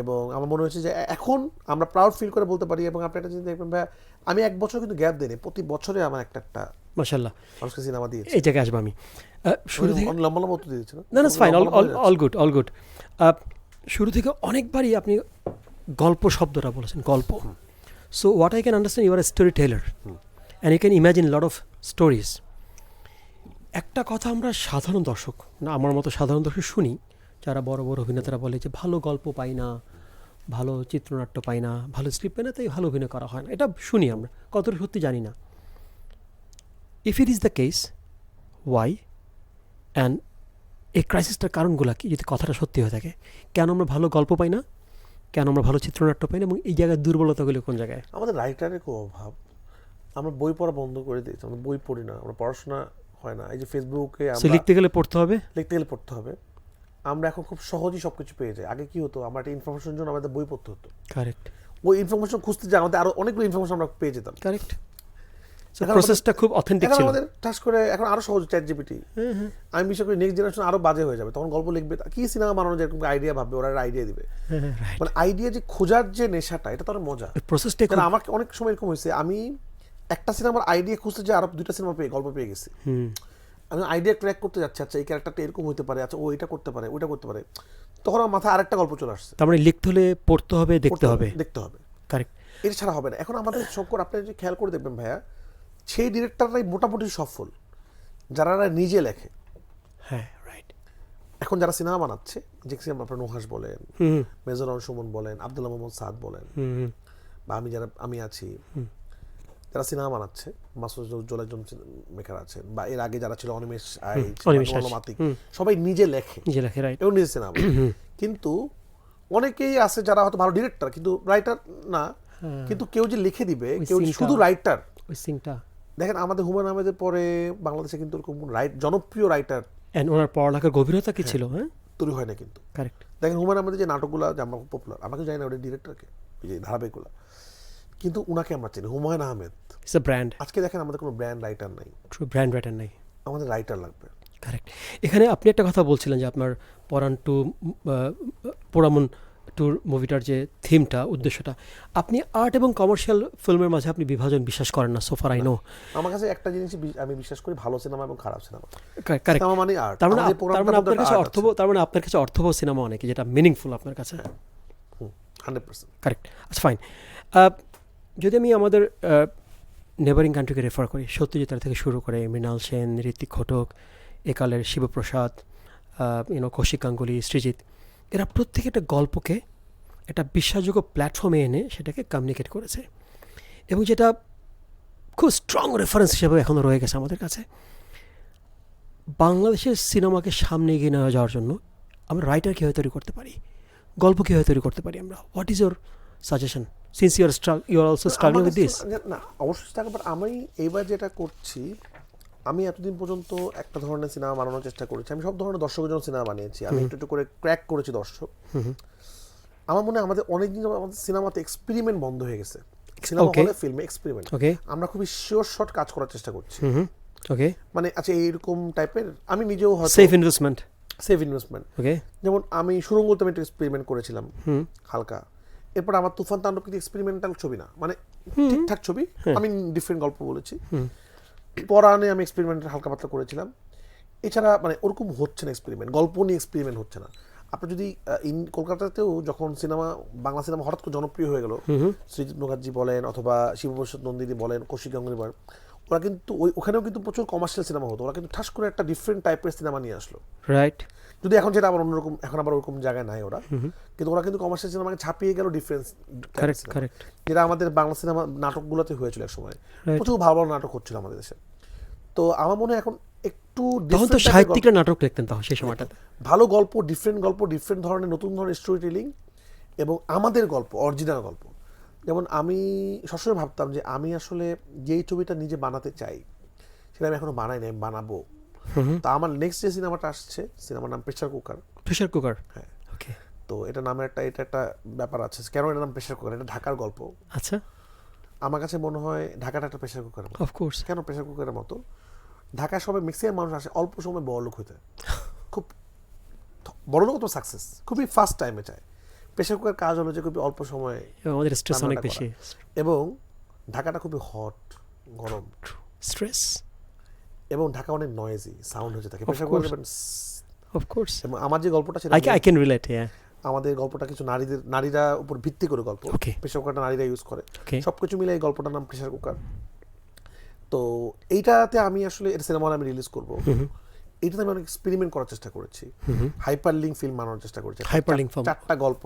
এবং আমার মনে হয়েছে যে এখন আমরা প্রাউড ফিল করে বলতে পারি। এবং আপনি একটা জিনিস দেখবেন ভাই, আমি এক বছর কিন্তু গ্যাপ দিইনি, প্রতি বছরে আমার একটা মাশাআল্লাহ মানুষকে সিনেমা দিয়েছি। এই জায়গায় আসবো আমি শুরু থেকে, লম্বা লম্বা উত্তর দিয়েছি না? না ফাইন, অল গুড। শুরু থেকে অনেকবারই আপনি গল্প শব্দটা বলেছেন, গল্প। So what I can understand, you are a storyteller and you can imagine lot of stories. একটা কথা আমরা সাধারণ দর্শক, না আমার মতো সাধারণ দর্শক শুনি, যারা বড় বড় অভিনেতারা বলে যে ভালো গল্প পাই না, ভালো চিত্রনাট্য পাই না, ভালো স্ক্রিপ্ট পাই না, তাই ভালো অভিনয় করা হয় না। এটা শুনি আমরা, কতটা সত্যি জানি না। If it is the case, why and এই ক্রাইসিসটার কারণগুলো কি, যদি কথাটা সত্যি হয়ে থাকে? কেন আমরা ভালো গল্প পাই না, কেন আমরা ভালো চিত্রনাট্য পাই না, এবং এই জায়গায় দুর্বলতাগুলো কোন জায়গায়? আমাদের রাইটারের খুব অভাব। আমরা বই পড়া বন্ধ করে দিয়েছি, আমরা বই পড়ি না, আমরা পড়াশোনা হয় না। এই যে ফেসবুকে লিখতে গেলে পড়তে হবে, পড়তে হবে। আমরা এখন খুব সহজেই সবকিছু পেয়ে যাই। আগে কি হতো, আমরা একটা ইনফরমেশনের জন্য আমাদের বই পড়তে হতো। কারেক্ট। ওই ইনফরমেশন খুঁজতে যে আমাদের আরো অনেকগুলো ইনফরমেশন আমরা পেয়ে যেতাম। কারেক্ট। প্রসেসটা খুব অথেন্টিক ছিল। আমাদের টাচ করে এখন আরো সহজ, চ্যাট জিপিটি। আমি বিশ্বাস করি নেক্সট জেনারেশন আরো বাজে হয়ে যাবে, তখন গল্প লিখবে, কি সিনেমা বানানো যায়, এরকম আইডিয়া ভাববে, ওরা আইডিয়া দিবে। মানে আইডিয়া যে খোঁজার যে নেশাটা, এটা তো অনেক মজা। প্রসেসটা আমাকে অনেক সময় এরকম হয়েছে, আমি একটা সিনেমার আইডিয়া খুঁজতে যে আরো দুইটা সিনেমা গল্প পেয়ে গেছি। আমি আইডিয়া ক্র্যাক করতে যাচ্ছি, আচ্ছা এই ক্যারেক্টারটা এরকম হতে পারে, আচ্ছা ও এটা করতে পারে, ওইটা করতে পারে, তখন আমার মাথায় আরেকটা গল্প চলে আসছে। তার মানে লিখতে হলে পড়তে হবে, দেখতে হবে। কারেক্ট। এটা ছাড়া হবে না। এখন আমাদের শঙ্কর, আপনি যদি খেয়াল করে দেখবেন ভাইয়া, সেই ডিরেক্টররাই মোটামুটি সফল যারা নিজে লেখে। হ্যাঁ, রাইট। এখন যারা সিনেমা বানাচ্ছে, দেখছিলাম আপনার নুহাস বলেন, মেজর সুমন বলেন, আব্দুল্লাহ মোহাম্মদ সাদ বলেন, বা আমি আছি, যারা সিনেমা বানাচ্ছে, মাসুদুজ্জামান একজন মেকার আছেন, বা এর আগে যারা ছিল অনিমেষ মাতিক, সবাই নিজে লেখে, রাইট, এবং নিজে সিনেমা। কিন্তু অনেকেই আছে যারা হয়তো ভালো ডিরেক্টর কিন্তু রাইটার না, কিন্তু কেউ যে লিখে দিবে, কেউ শুধু রাইটার। দেখেন আমাদের হুমায়ুন আহমেদের পরে বাংলাদেশে কিন্তু এরকম জনপ্রিয় রাইটার, ওনার পড়ালেখার গভীরতা কি ছিল, হ্যাঁ, তৈরি হয় না কিন্তু। কারেক্ট। দেখেন হুমায়ুন আহমেদের যে নাটকগুলো যে আমরা পপুলার, আমাকে জানি না ওটা ডিরেক্টরকে, যে ধারাবাহিকগুলো, কিন্তু উনাকে আমরা চিনি, Humayun Ahmed it's a brand. আজকে দেখেন আমাদের কোনো ব্র্যান্ড রাইটার নাই, ব্র্যান্ড রাইটার নাই, আমাদের রাইটার লাগবে। কারেক্ট। এখানে আপনি একটা কথা বলছিলেন যে আপনার পরাণ টু পোড়ামন টুর মুভিটার যে থিমটা, উদ্দেশ্যটা, আপনি আর্ট এবং কমার্শিয়াল ফিল্মের মাঝে আপনি বিভাজন বিশ্বাস করেন না, সোফার আই নো। আমার কাছে একটা জিনিস আমি বিশ্বাস করি, ভালো সিনেমা এবং খারাপ সিনেমা। কারেক্ট। মানে আর্ট। তার মানে আপনার কাছে অর্থবহ সিনেমা অনেক, যেটা মিনিংফুল আপনার কাছে। 100%। কারেক্ট। আচ্ছা, ফাইন। যদি আমি আমাদের নেবারিং কান্ট্রিকে রেফার করি, সত্যজিৎ রায় থেকে শুরু করে মৃণাল সেন, ঋত্বিক ঘটক, একালের শিবপ্রসাদ, কৌশিক গাঙ্গুলি, সৃজিত, এরা প্রত্যেকে একটা গল্পকে একটা বিশ্বাসযোগ্য প্ল্যাটফর্মে এনে সেটাকে কমিউনিকেট করেছে, এবং যেটা খুব স্ট্রং রেফারেন্স হিসেবে এখনও রয়ে গেছে আমাদের কাছে। বাংলাদেশের সিনেমাকে সামনে এগিয়ে নিয়ে যাওয়ার জন্য আমরা রাইটার কীভাবে তৈরি করতে পারি, গল্প কীভাবে তৈরি করতে পারি আমরা? What is your suggestion, since you are also struggling with this? না, অবশ্যই স্ট্রাগল, বাট আমি এইবার যেটা করছি, আমি এতদিন পর্যন্ত একটা ধরনের সিনেমা বানানোর চেষ্টা করেছি, আমি সব ধরনের দর্শকের জন্য সিনেমা বানিয়েছি, আমি একটু একটু করে ক্র্যাক করেছি দর্শক। আমার মনে হয় আমাদের অনেকদিন আমাদের সিনেমাতে এক্সপেরিমেন্ট বন্ধ হয়ে গেছে, সিনেমা হলে ফিল্মে এক্সপেরিমেন্ট। আমরা খুবই শিওর শট কাজ করার চেষ্টা করছি। মানে আচ্ছা এইরকম টাইপের, আমি নিজেও হয়তো সেফ ইনভেস্টমেন্ট। যেমন আমি সুরঙ্গতে আমি একটা এক্সপেরিমেন্ট করেছিলাম হালকা, এরপর আমার তুফান তাণ্ডব কিন্তু এক্সপেরিমেন্টাল ছবি না, মানে ঠিকঠাক ছবি, আমি ডিফারেন্ট গল্প বলেছি। পরাণে আমি এক্সপেরিমেন্ট হালকা পাতলা করেছিলাম। এছাড়া মানে ওরকম হচ্ছে না এক্সপেরিমেন্ট, গল্প নিয়ে এক্সপেরিমেন্ট হচ্ছে না। আপনি যদি কলকাতাতেও যখন সিনেমা, বাংলা সিনেমা হঠাৎ করে জনপ্রিয় হয়ে গেল, সৃজিত মুখার্জি বলেন অথবা শিবপ্রসাদ নন্দিনী বলেন, কৌশিক গাঙ্গুলি বলেন, ওরা কিন্তু ওখানেও কিন্তু প্রচুর কমার্শিয়াল সিনেমা হতো, ওরা কিন্তু ঠাস করে একটা ডিফারেন্ট টাইপের সিনেমা নিয়ে আসলো। রাইট। যদি এখন যেটা আবার অন্যরকম, এখন আবার ওরকম জায়গায় নাই ওরা, কিন্তু ওরা কিন্তু কমার্শিয়াল সিনেমাকে ছাপিয়ে গেল ডিফারেন্স, যেটা আমাদের বাংলা সিনেমা নাটকগুলোতে হয়েছিল এক সময়, প্রচুর ভালো ভালো নাটক হচ্ছিল আমাদের দেশে। তো আমার মনে হয় এখন একটু সাহিত্যিকরা নাটক লিখতেন তখন সেই সময়টাতে, ভালো গল্প, ডিফারেন্ট ধরনের নতুন ধরনের স্টোরি টেলিং, এবং আমাদের গল্প, অরিজিনাল গল্প, যেমন আমি সবসময় ভাবতাম যে আমি আসলে যেই ছবিটা নিজে বানাতে চাই সেটা আমি এখনো বানাই নাই, আমি বানাবো। তা আমার নেক্সট যে সিনেমাটা আসছে, সিনেমার নাম প্রেসার কুকার। প্রেশার কুকার, হ্যাঁ, ওকে, তো এটা নামের এটা একটা ব্যাপার আছে। কেন এটার নাম প্রেসার কুকার? এটা ঢাকার গল্প। আচ্ছা, আমার কাছে মনে হয় ঢাকাটা একটা প্রেসার কুকার। অফকোর্স। কেন প্রেসার কুকারের মতো? ঢাকায় সবাই ম্যাক্সিমাম মানুষ আসে অল্প সময় বড়লোক হইতে, খুব বড়লোক তো সাকসেস খুবই ফার্স্ট টাইমে চায়। প্রেসার কুকার কাজ হলো যে খুবই অল্প সময়ে আমাদের স্ট্রেস অনেক রান্নাটা বেশি, এবং ঢাকাটা খুবই হট, গরম, স্ট্রেস, এবং ঢাকা অনেক নয়েজি সাউন্ড হচ্ছে থাকে। Of pressure course. Cooker of course. এবং আমার যে গল্পটা ছিল, আই ক্যান রিলেট, হ্যাঁ। আমাদের গল্পটা কিছু নারীরা উপর ভিত্তি করে গল্প। Okay. প্রেসার কুকারটা নারীরা ইউজ করে, Okay. সবকিছু মিলে এই গল্পটার নাম প্রেসার কুকার। তো এইটাতে আমি আসলে এটা সিনেমা আমি রিলিজ করবো। এইটাতে আমি অনেক এক্সপেরিমেন্ট করার চেষ্টা করেছি, হাইপার লিঙ্ক ফিল্ম বানানোর চেষ্টা করেছি। Hyperlink film. চারটা গল্প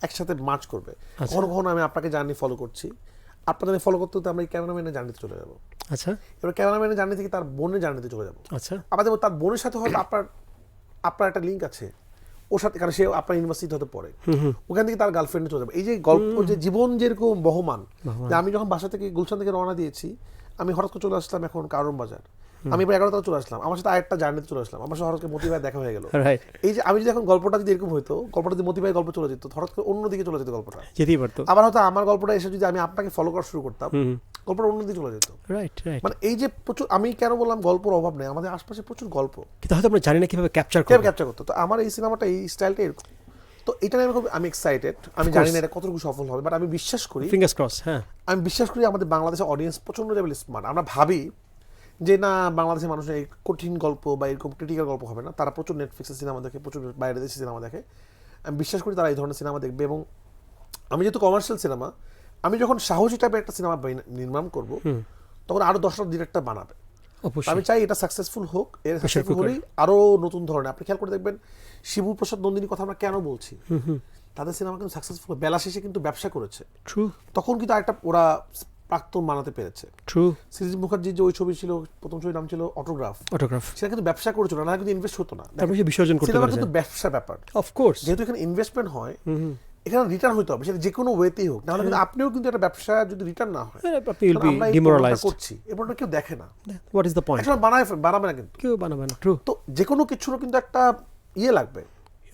একসাথে মার্চ করবে। কখনো কখনো আমি আপনাকে জার্নি ফলো করছি, আপনাদের ফলো করতে হতে আমরা এই ক্যামেরাম্যানের জার্নিতে চলে যাবো। আচ্ছা, এবার ক্যামেরাম্যানের জার্নি থেকে তার বোনের জার্নিতে চলে যাবো। আচ্ছা, আবার দেখবো তার বোনের সাথে হয়তো আপনার একটা লিঙ্ক আছে ওর সাথে, কারণ সে আপনার ইউনিভার্সিটি হতে পড়ে, ওখান থেকে তার গার্লফ্রেন্ডে চলে যাবে। এই যে গল্প, যে জীবন যেরকম বহমান, যে আমি যখন বাসা থেকে গুলশান থেকে রওনা দিয়েছি, আমি হঠাৎ করে চলে আসলাম এখন কারণ বাজার, আমি এবার 11 তারিখ চলে আসলাম, আমার সাথে আরেকটা জার্নিতে চলে আসলাম, আমার সাথে হঠাৎ করে মতি ভাই দেখা হয়ে গেল। রাইট, এই যে আমি যদি এখন গল্পটা যদি এরকম হতো, গল্পটা যদি মতি ভাই গল্প চলে যেত, হঠাৎ করে অন্যদিকে চলে যেত গল্পটা। যেতেই পারতো। আবার হয়তো আমার গল্পটা এসে যদি আমি আপনাকে ফলো করা শুরু করতাম, গল্পটা অন্যদিকে চলে যেত। Right, right. মানে এই যে প্রচুর, আমি কেন বললাম গল্পের অভাব নেই, আমাদের আশপাশে প্রচুর গল্প কিন্তু হয়তো আমরা জানি না কিভাবে ক্যাপচার কেউ করব। ক্যাপচার করতো। তো আমার এই সিনেমাটা এই স্টাইলটা এরকম, তো এটা নিয়ে আমি এক্সাইটেড। আমি জানি না এটা কতটুকু সফল হবে, বাট আমি বিশ্বাস করি, ফিঙ্গার্স ক্রস, হ্যাঁ। আমি বিশ্বাস করি আমাদের বাংলাদেশের অডিয়েন্স প্রচন্ড লেভেল স্মার্ট। আমরা ভাবি যে না, বাংলাদেশের মানুষের এই কঠিন গল্প বা এরকম ক্রিটিক্যাল গল্প হবে না, তারা প্রচুর নেটফ্লিক্সের সিনেমা দেখে, প্রচুর বাইরে দেশের সিনেমা দেখে। আমি বিশ্বাস করি তারা এই ধরনের সিনেমা দেখবে। এবং আমি যেহেতু কমার্শিয়াল সিনেমা, আমি যখন সাহসী টাইপের একটা সিনেমা নির্মাণ করব, তখন আরো 10টা ডিরেক্টর বানাবে। অবশ্যই। আমি চাই এটা সাকসেসফুল হোক। এর সাকসেসফুল হলেই আরো নতুন ধরনের, আপনি খেয়াল করে দেখবেন শিবু প্রসাদ নন্দিনীর কথা আমরা কেন বলছি, তাদের সিনেমা কিন্তু সাকসেসফুল, বেলা শেষে কিন্তু ব্যবসা করেছে, ট্রু, তখন কিন্তু আরেকটা ওরা প্রাক্তন বানাতে পেরেছে। ট্রু। সৃজিত মুখার্জির যে ওই ছবি ছিল, প্রথম ছবির নাম ছিল অটোগ্রাফ, অটোগ্রাফ। সেটা কিন্তু ব্যবসা করেছিল না, কিন্তু ইনভেস্ট হতো না। তারপরে সে বিসর্জন করতে সিনেমা পারছে। কিন্তু ব্যবসা ব্যাপার, অফকোর্স। যেহেতু এখানে ইনভেস্টমেন্ট হয়, এখানে রিটার্ন হতে হবে, সেটা যে কোনো ওয়েতেই হোক, নাহলে কিন্তু আপনিও কিন্তু একটা ব্যবসা যদি রিটার্ন না হয়, আপনি উইল বি আমরা এই ডিমোরালাইজড। প্রোগ্রামটা করছি, এই প্রোগ্রামটা কেউ দেখে না, হোয়াট ইজ দ্য পয়েন্ট? আসলে বানাবে না কিন্তু। কেউ বানাবে না। ট্রু। তো যে কোনো কিছুরও কিন্তু একটা ইয়ে লাগবে,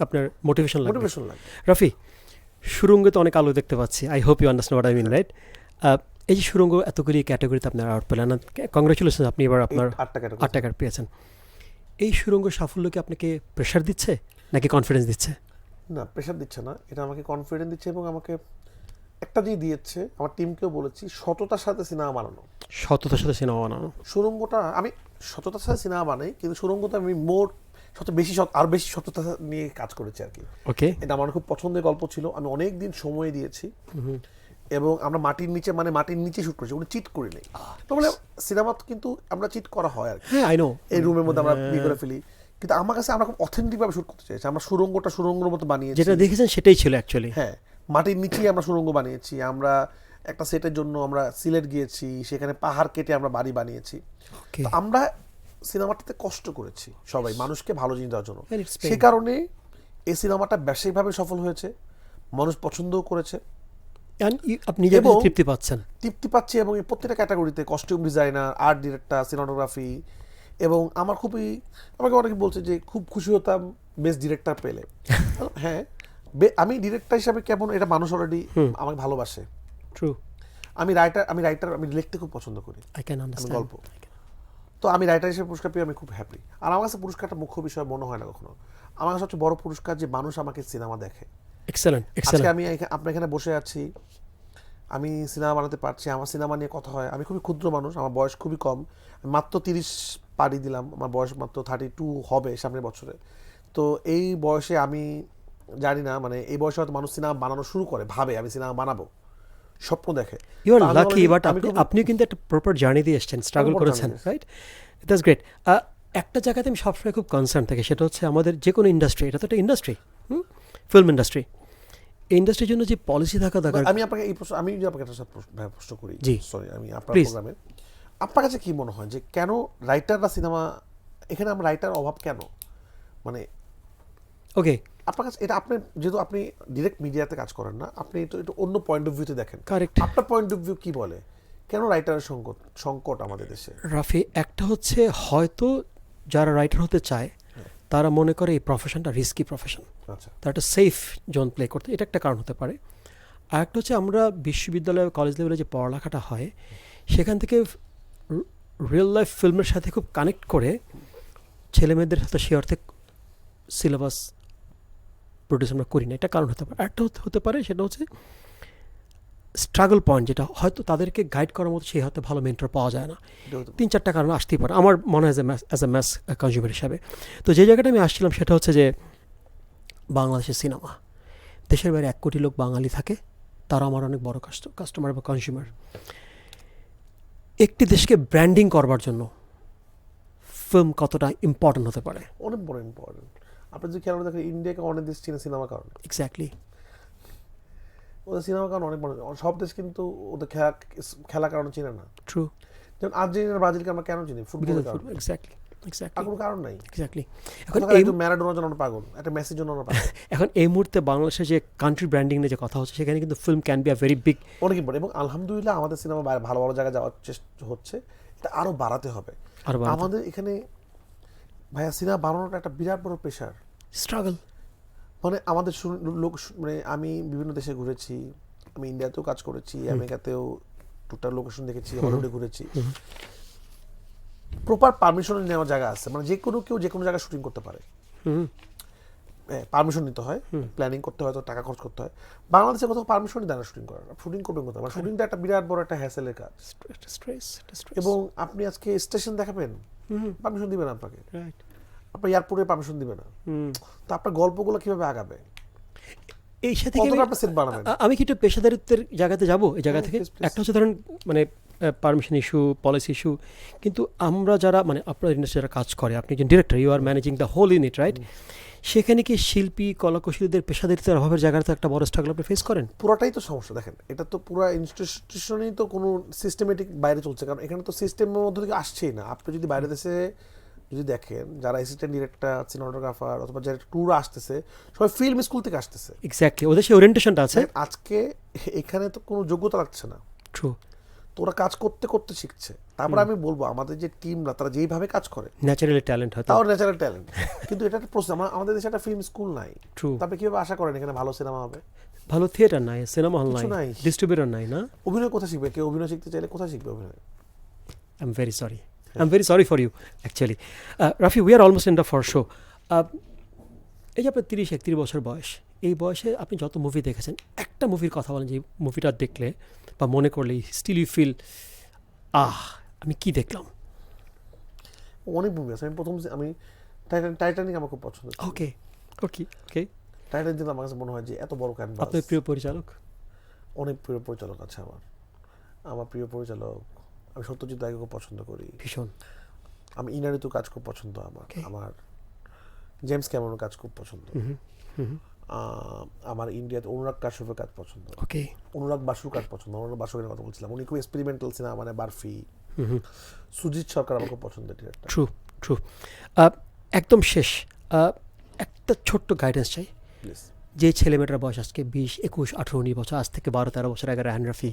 আপনার মোটিভেশন লাগবে। মোটিভেশন লাগবে। রাফি, সুরঙ্গে তো অনেক আলো দেখতে পাচ্ছি। I hope you understand what I mean, right? এই যে সুরঙ্গ এতগুলি ক্যাটাগরিতে আপনার আউট পেলেন, কংগ্রেচুলেশন, আপনি এবার আপনার 8 টাকা পেয়েছেন। এই সুরঙ্গ সাফল্য কি আপনাকে প্রেশার দিচ্ছে নাকি কনফিডেন্স দিচ্ছে? না, প্রেশার দিচ্ছে না, এটা আমাকে কনফিডেন্স দিচ্ছে। এবং আমাকে একটা দিয়ে দিয়েছে, আমার টিমকেও বলেছি, সততার সাথে সিনেমা বানানো। সততার সাথে সিনেমা বানানো। সুরঙ্গটা আমি সততার সাথে সিনেমা বানাই, কিন্তু সুরঙ্গটা আমি আর বেশি সততা নিয়ে কাজ করেছি আর কি। ওকে। এটা আমার খুব পছন্দের গল্প ছিল, আমি অনেক দিন সময় দিয়েছি, এবং আমরা মাটির নিচে শুট করেছি, কোনো চিট করি নাই। তাহলে সিনেমা কিন্তু আমরা চিট করা হয় আর কি, হ্যাঁ, আই নো। এই রুমের মধ্যে আমরা করে ফেলি, কিন্তু আমার কাছে আমরা খুব অথেন্টিক ভাবে শুট করতে চাইছি। আমরা সুরঙ্গের মতো বানিয়েছি, যেটা দেখেছেন সেটাই ছিল অ্যাকচুয়ালি। হ্যাঁ, মাটির নিচেই আমরা সুরঙ্গ বানিয়েছি। আমরা একটা সেটের জন্য আমরা সিলেট গিয়েছি, সেখানে পাহাড় কেটে আমরা বাড়ি বানিয়েছি। ওকে। তো আমরা সিনেমাটাতে কষ্ট করেছি সবাই, মানুষকে ভালো জিনিস দেওয়ার জন্য। And it's pain. সেই কারণে এই সিনেমাটা ব্যবসায়িকভাবে সফল হয়েছে, মানুষ পছন্দও করেছে, আপনি নিজে এবং তৃপ্তি পাচ্ছেন। তৃপ্তি পাচ্ছি। এবং এই প্রত্যেকটা ক্যাটাগরিতে costume designer, art director, cinematography, এবং আমাকে অনেকে বলছে যে খুব খুশি হতাম বেস্ট ডিরেক্টর পেলে। হ্যাঁ, আমি ডিরেক্টর হিসাবে কেমন, এটা মানুষ অলরেডি আমাকে ভালোবাসে। ট্রু। আমি লিখতে খুব পছন্দ করি, আই ক্যান আমি আন্ডারস্ট্যান্ড। গল্প। তো আমি রাইটার হিসেবে পুরস্কার পেয়ে আমি খুব হ্যাপি। আর আমার কাছে পুরস্কারটা মুখ্য বিষয় মনে হয় না কখনো। আমার কাছে সবচেয়ে বড় পুরস্কার যে মানুষ আমাকে সিনেমা দেখে। এক্সেলেন্ট, আজকে এক্সেলেন্ট। আমি আপনার এখানে বসে আছি, আমি সিনেমা বানাতে পারছি, আমার সিনেমা নিয়ে কথা হয়। আমি খুবই ক্ষুদ্র মানুষ, আমার বয়স খুবই কম, মাত্র 30 পাড়ি দিলাম, আমার বয়স মাত্র 32 হবে সামনের বছরে। তো এই বয়সে আমি জানি না, মানে এই বয়সে হয়তো মানুষ সিনেমা বানানো শুরু করে, ভাবে আমি সিনেমা বানাবো, স্বপ্ন দেখে। ইউ আর লাকি, বাট আপনি কিন্তু একটা প্রপার জার্নি দিয়ে এসেছেন, স্ট্রাগল করেছেন, রাইট? That's great. একটা জায়গাতে আমি সবসময় খুব কনসার্ন থাকি, সেটা হচ্ছে আমাদের যে কোনো ইন্ডাস্ট্রি, এটা তো একটা ইন্ডাস্ট্রি, ফিল্ম ইন্ডাস্ট্রি, এই ইন্ডাস্ট্রির জন্য যে পলিসি থাকা দরকার। আমি আপনাকে একটা প্রশ্ন করি, জি সরি, আমি আপনার Please. প্রোগ্রামে, আপনার কাছে কি মনে হয় যে কেন রাইটাররা সিনেমা, এখানে আমরা রাইটার অভাব কেন, মানে ওকে, আপনার কাছে এটা আপনি যেহেতু আপনি ডিরেক্ট মিডিয়াতে কাজ করেন না, আপনি একটু অন্য পয়েন্ট অফ ভিউতে দেখেন। কারেক্ট। আপনার পয়েন্ট অফ ভিউ কি বলে কেন রাইটারের সংকট আমাদের দেশে? রাফি, একটা হচ্ছে হয়তো যারা রাইটার হতে চায় তারা মনে করে এই প্রফেশনটা রিস্কি প্রফেশন, আচ্ছা, তারা একটা সেফ জোন প্লে করতে, এটা একটা কারণ হতে পারে। আর একটা হচ্ছে আমরা বিশ্ববিদ্যালয় কলেজ লেভেলে যে পড়ালেখাটা হয় সেখান থেকে রিয়েল লাইফ ফিল্মের সাথে খুব কানেক্ট করে ছেলেমেয়েদের সাথে সে অর্থে সিলেবাস প্রডিউস আমরা করি না, এটা কারণ হতে পারে। একটা হতে পারে সেটা হচ্ছে স্ট্রাগল পয়েন্ট, যেটা হয়তো তাদেরকে গাইড করার মতো সেই হয়তো ভালো মেন্টর পাওয়া যায় না। 3-4টা কারণ আসতেই পারে আমার মনে হয় অ্যাজ এ ম্যাস কনজিউমার হিসাবে। তো যে জায়গাটা আমি আসছিলাম সেটা হচ্ছে যে বাংলাদেশের সিনেমা, দেশের বাইরে 1 কোটি লোক বাঙালি থাকে, তারা আমার অনেক বড় কাস্টমার বা কনজিউমার। একটি দেশকে ব্র্যান্ডিং করবার জন্য ফিল্ম কতটা ইম্পর্টেন্ট হতে পারে। অনেক বড় ইম্পর্টেন্ট। আপনি যদি খেয়াল করে দেখেন, ইন্ডিয়াকে অনেক দেশ চিনে সিনেমা কারণে। এক্স্যাক্টলি। ওদের সিনেমা কারণ অনেক বড়, সব দেশ কিন্তু ওদের খেলা কারণে চিনে না। ট্রু। যেমন আর্জেন্টিনা ব্রাজিলকে আমরা কেন চিনি? ফুটবলের কারণে। এক্স্যাক্টলি। আর কোনো কারণ নাই। এক্স্যাক্টলি। একজন ম্যারাডোনার জন্য আমরা পাগল, একটা মেসির জন্য আমরা পাগল। এখন এই মুহূর্তে বাংলাদেশের যে কান্ট্রি ব্র্যান্ডিং নিয়ে যে কথা হচ্ছে, সেখানে কিন্তু film can be a very big, অনেক ইম্পর্টেন্ট। এবং আলহামদুলিল্লাহ আমাদের সিনেমা ভালো ভালো জায়গায় যাওয়ার চেষ্টা হচ্ছে, এটা আরো বাড়াতে হবে। আমাদের এখানে ভাইয়া সিনেমা বানানোটা একটা বিরাট বড় প্রেশার, স্ট্রাগল। মানে আমাদের লোক, মানে আমি বিভিন্ন দেশে ঘুরেছি, আমি ইন্ডিয়াতেও কাজ করেছি, আমেরিকাতেও টোটাল লোকেশন দেখেছি, হলিউডে ঘুরেছি। প্রপার পারমিশন নেওয়ার জায়গা আছে, মানে যে কোনো কেউ যে কোনো জায়গায় শুটিং করতে পারে, পারমিশন নিতে হয়, প্ল্যানিং করতে হয়, তো টাকা খরচ করতে হয়। বাংলাদেশে কোথাও পারমিশনই দেয় না শুটিং করার। শুটিং করবেন কোথাও? মানে শুটিংটা একটা বিরাট বড় একটা হ্যাসেলের কাজ। এবং আপনি আজকে স্টেশন দেখাবেন, পারমিশন দিবেন আপনাকে, আপনার এয়ারপোর্টে পারমিশন দিবে না। তো আপনার গল্পগুলো কিভাবে আগাবে? এই সাথে আমি কি একটু পেশাদারিত্বের জায়গাতে যাব? এই জায়গা থেকে একটা হচ্ছে ধরেন মানে পারমিশন ইস্যু, পলিসি ইস্যু, কিন্তু আমরা যারা মানে আপনার ইন্ডাস্ট্রি যারা কাজ করে, আপনি একজন director, you are managing the whole unit, right? সেখানে কি শিল্পী কলাকুশলীদের পেশাদারিত্বের অভাবের জায়গাতে একটা বড় স্ট্রাগল আপনি ফেস করেন? পুরোটাই তো সমস্যা। দেখেন, এটা তো পুরো ইনস্টিটিউশনই তো কোনো সিস্টেমেটিক বাইরে চলছে, কারণ এখানে তো সিস্টেমের মধ্যে থেকে আসছেই না। আপনি যদি বাইরে দেশে যদি দেখেন, যারা অ্যাসিস্ট্যান্ট ডিরেক্টর, সিনেমাটোগ্রাফার অথবা যারা ট্যুর আসতেছে, সবাই ফিল্ম স্কুল থেকে আসতেছে। এক্স্যাক্টলি, ওদের সেই ওরিয়েন্টেশনটা আছে। আজকে এখানে তো কোনো যোগ্যতা লাগছে না, ট্রু। তো ওরা কাজ করতে করতে শিখছে। তারপর আমি বলবো আমাদের যে টিমরা, তারা যেইভাবে কাজ করে, ন্যাচারালি ট্যালেন্ট হয়, তাও ন্যাচারাল ট্যালেন্ট, কিন্তু এটা একটা প্রসেস। আমাদের দেশে একটা ফিল্ম স্কুল নাই। ট্রু। তারপরে কিভাবে আশা করেন এখানে ভালো সিনেমা হবে? ভালো থিয়েটার নাই, সিনেমা হল নাই, ডিস্ট্রিবিউটর নাই, না? অভিনয় কোথায় শিখবে? কেউ অভিনয় শিখতে চাইলে কোথায় শিখবে অভিনয়? I am very sorry, I am very sorry for you actually. Rafi, we are almost in the for show. এই যে আপনার 30-31 বছর বয়স, এই বয়সে আপনি যত মুভি দেখেছেন, একটা মুভির কথা বলেন যে মুভিটা দেখলে বা মনে করলে স্টিল ইউ ফিল আমি কি দেখলাম? অনেক মুভি আছে। আমি টাইটানিক আমার খুব পছন্দ। ওকে ওকে ওকে। টাইটানিক দিন আমার কাছে মনে হয় যে এত বড় ক্যানভাস। আপনার প্রিয় পরিচালক? অনেক প্রিয় পরিচালক আছে আমার প্রিয় পরিচালক, আমি সত্যজিৎ রায়কে খুব পছন্দ করি ভীষণ। আমি ইনারিতু কাজ খুব পছন্দ আমার জেমস ক্যামেরনের কাজ খুব পছন্দ। আমার ইন্ডিয়াতে অনুরাগ কাশ্যপের কাজ পছন্দ। ওকে। অনুরাগ বাসুর কাজ পছন্দ। অনুরাগ বাসুরের কথা বলছিলাম, উনি খুব এক্সপেরিমেন্টাল সিনেমা, মানে বারফি। সুজিত সরকার আমার খুব পছন্দের ডিরেক্টর। True true. একদম শেষ একটা ছোট্ট গাইডেন্স চাই। যে ছেলেমেয়েটার বয়স আজকে 20, 21, 18, 19 বছর, আজ থেকে 12-13 বছর আগে রায়হান রাফি,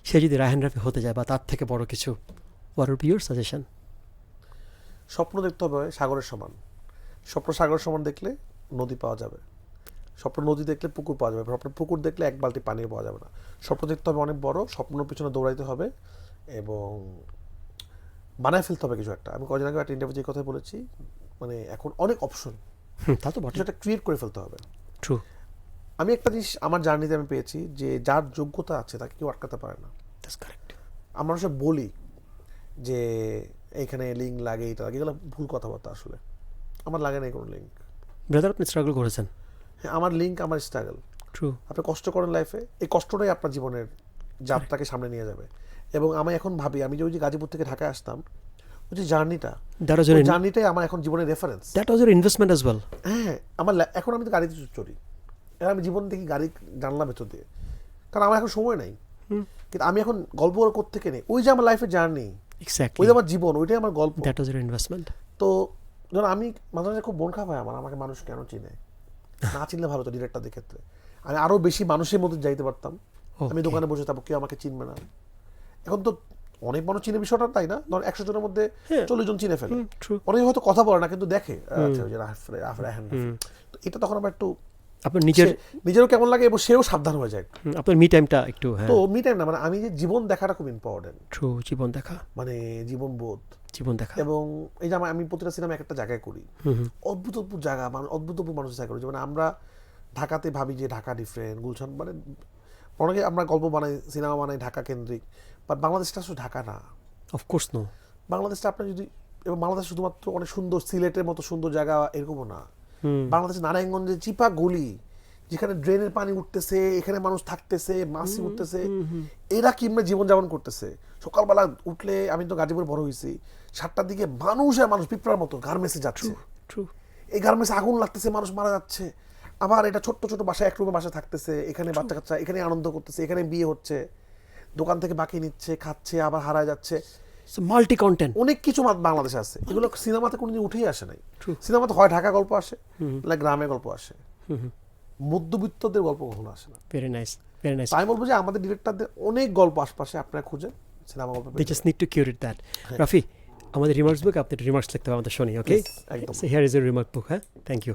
সে যদি রায়হান রাফি হতে যায় বা তার থেকে বড় কিছু, what would be your suggestion? স্বপ্ন দেখতে হবে সাগরের সমান। স্বপ্ন সাগরের সমান দেখলে নদী পাওয়া যাবে, স্বপ্ন নদী দেখলে পুকুর পাওয়া যাবে, স্বপ্ন পুকুর দেখলে এক বালতি পানি পাওয়া যাবে না। স্বপ্ন দেখতে হবে অনেক বড়, স্বপ্নের পিছনে দৌড়াইতে হবে এবং বানায় ফেলতে হবে কিছু একটা। আমি কদিন আগে একটা ইন্টারভিউ যে কথা বলেছি, মানে এখন অনেক অপশন, তা তো কিছু একটা ক্রিয়েট করে ফেলতে হবে। ট্রু। আমি একটা জিনিস আমার জার্নিতে আমি পেয়েছি যে যার যোগ্যতা আছে তাকে কেউ আটকাতে পারে না। That's correct. আমরা সব বলি যে এইখানে লিঙ্ক লাগে, এটা লাগে, এগুলো ভুল কথাবার্তা। আসলে আমার লাগে না কোনো লিঙ্ক। ব্রাদার, আপনি স্ট্রাগল করেছেন। হ্যাঁ, আমার লিঙ্ক আমার স্ট্রাগল। ট্রু। আপনি কষ্ট করেন লাইফে, এই কষ্টটাই আপনার জীবনের যাত্রাকে সামনে নিয়ে যাবে। এবং আমি এখন ভাবি, আমি যে ওই যে গাজীপুর থেকে ঢাকায় আসতাম, ওই যে জার্নিটাই আমার এখন জীবনের reference. That was your investment as well. হ্যাঁ, আমার এখন আমি তো গাড়িতে চড়ি, এখন আমি জীবন দেখি গাড়ি জানলা ভেতর দিয়ে, কারণ আমার এখন সময় নাই। কিন্তু আমি এখন গল্প করতে নেই, ওই যে আমার লাইফের জার্নি, ওই যে আমার জীবন, ওইটাই আমার গল্প। That was your investment. তো ধরুন আমি মাঝে মাঝে খুব মন খারাপ হয় আমাকে মানুষ কেন চিনে, না চিনলে ভালো তো ডিরেক্টরদের ক্ষেত্রে আমি আরো বেশি মানুষের মধ্যে যাইতে পারতাম। আমি দোকানে বসে থাকবো, কেউ আমাকে চিনবে না। এখন তো অনেক মানুষ চিনে বিষয়টা, তাই না? ধর 100 জনের মধ্যে 40 জন চিনে ফেলে। অনেকে হয়তো কথা বলে না কিন্তু দেখে আচ্ছা ওই যে রায়হান রাফি। তো এটা তখন আমার একটু আপনার নিজেরও কেমন লাগে এবং সেও সাবধান হয়ে যায়। আপনার মি টাইমটা একটু তো মি টাইম না, মানে আমি যে জীবন দেখাটা খুব ইম্পর্টেন্ট। ট্রু, জীবন দেখা, মানে জীবন বোধ, জীবন দেখা। এবং এই যে আমি প্রতিটা সিনেমা একটা জায়গায় করি, অদ্ভুত অদ্ভুত জায়গা, মানে অদ্ভুত অদ্ভুত মানুষের জায়গা করি। মানে আমরা ঢাকাতে ভাবি যে ঢাকা ডিফারেন্ট, গুলশান, মানে অনেকে আমরা গল্প বানাই, সিনেমা বানাই ঢাকা কেন্দ্রিক, বাট বাংলাদেশটা আসলে ঢাকা না। Of course no. বাংলাদেশটা আপনার যদি, এবং বাংলাদেশ শুধুমাত্র অনেক সুন্দর সিলেটের মতো সুন্দর জায়গা এরকমও না। বাংলাদেশের নারায়ণগঞ্জের চিপা গলি, যেখানে ড্রেনের পানি উঠতেছে, এখানে মানুষ থাকতেছে, মাছি উঠতেছে, এরা কিভাবে জীবনযাপন করতেছে। সকালবেলা উঠলে, আমি তো গাজীপুরে বড় হয়েছি, 7টার দিকে মানুষ আর মানুষ পিঁপড়ার মতো গার্মেন্টসে যাচ্ছে। এই গার্মেন্টসে আগুন লাগতেছে, মানুষ মারা যাচ্ছে। আবার এটা ছোট্ট ছোট বাসায়, এক রুমে বাসা থাকতেছে, এখানে বাচ্চা কাচ্চা, এখানে আনন্দ করতেছে, এখানে বিয়ে হচ্ছে, দোকান থেকে বাকি নিচ্ছে, খাচ্ছে, আবার হারায় যাচ্ছে। মাল্টি কন্টেন্ট অনেক কিছু বাংলাদেশে আছে, এগুলো সিনেমাতে কোনোদিন উঠেই আসে নাই। সিনেমাতে হয় ঢাকা গল্প আসে, গ্রামে গল্প আসে, মধ্যবিত্তদের গল্প কখনো আসে না। Very nice, very nice. আমি বলবো যে আমাদের ডিরেক্টরদের অনেক গল্প আশপাশে আপনারা খুঁজেন, সিনেমা গল্প they just need to curate that. Rafi, আমাদের রিমার্কস বুক, আপনি রিমার্কস লিখতে হবে, আমাদের শুনি। ওকে, একদম। So here is your remark book. হ্যাঁ, thank you.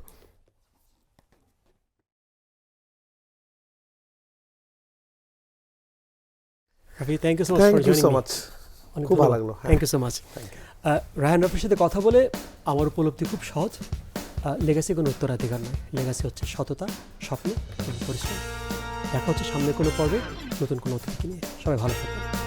Rafi, thank you so much for thank you joining so me. Much, খুব ভালো লাগলো। Thank you so much. Raihan রাফির সাথে কথা বলে আমার উপলব্ধি খুব সহজ। লেগাসি কোনো উত্তরাধিকার নয়, লেগাসি হচ্ছে সততা, স্বপ্ন এবং পরিশ্রম। দেখা হচ্ছে সামনে কোনো পর্বে নতুন কোনো অতিথিকে নিয়ে। সবাই ভালো থাকবেন।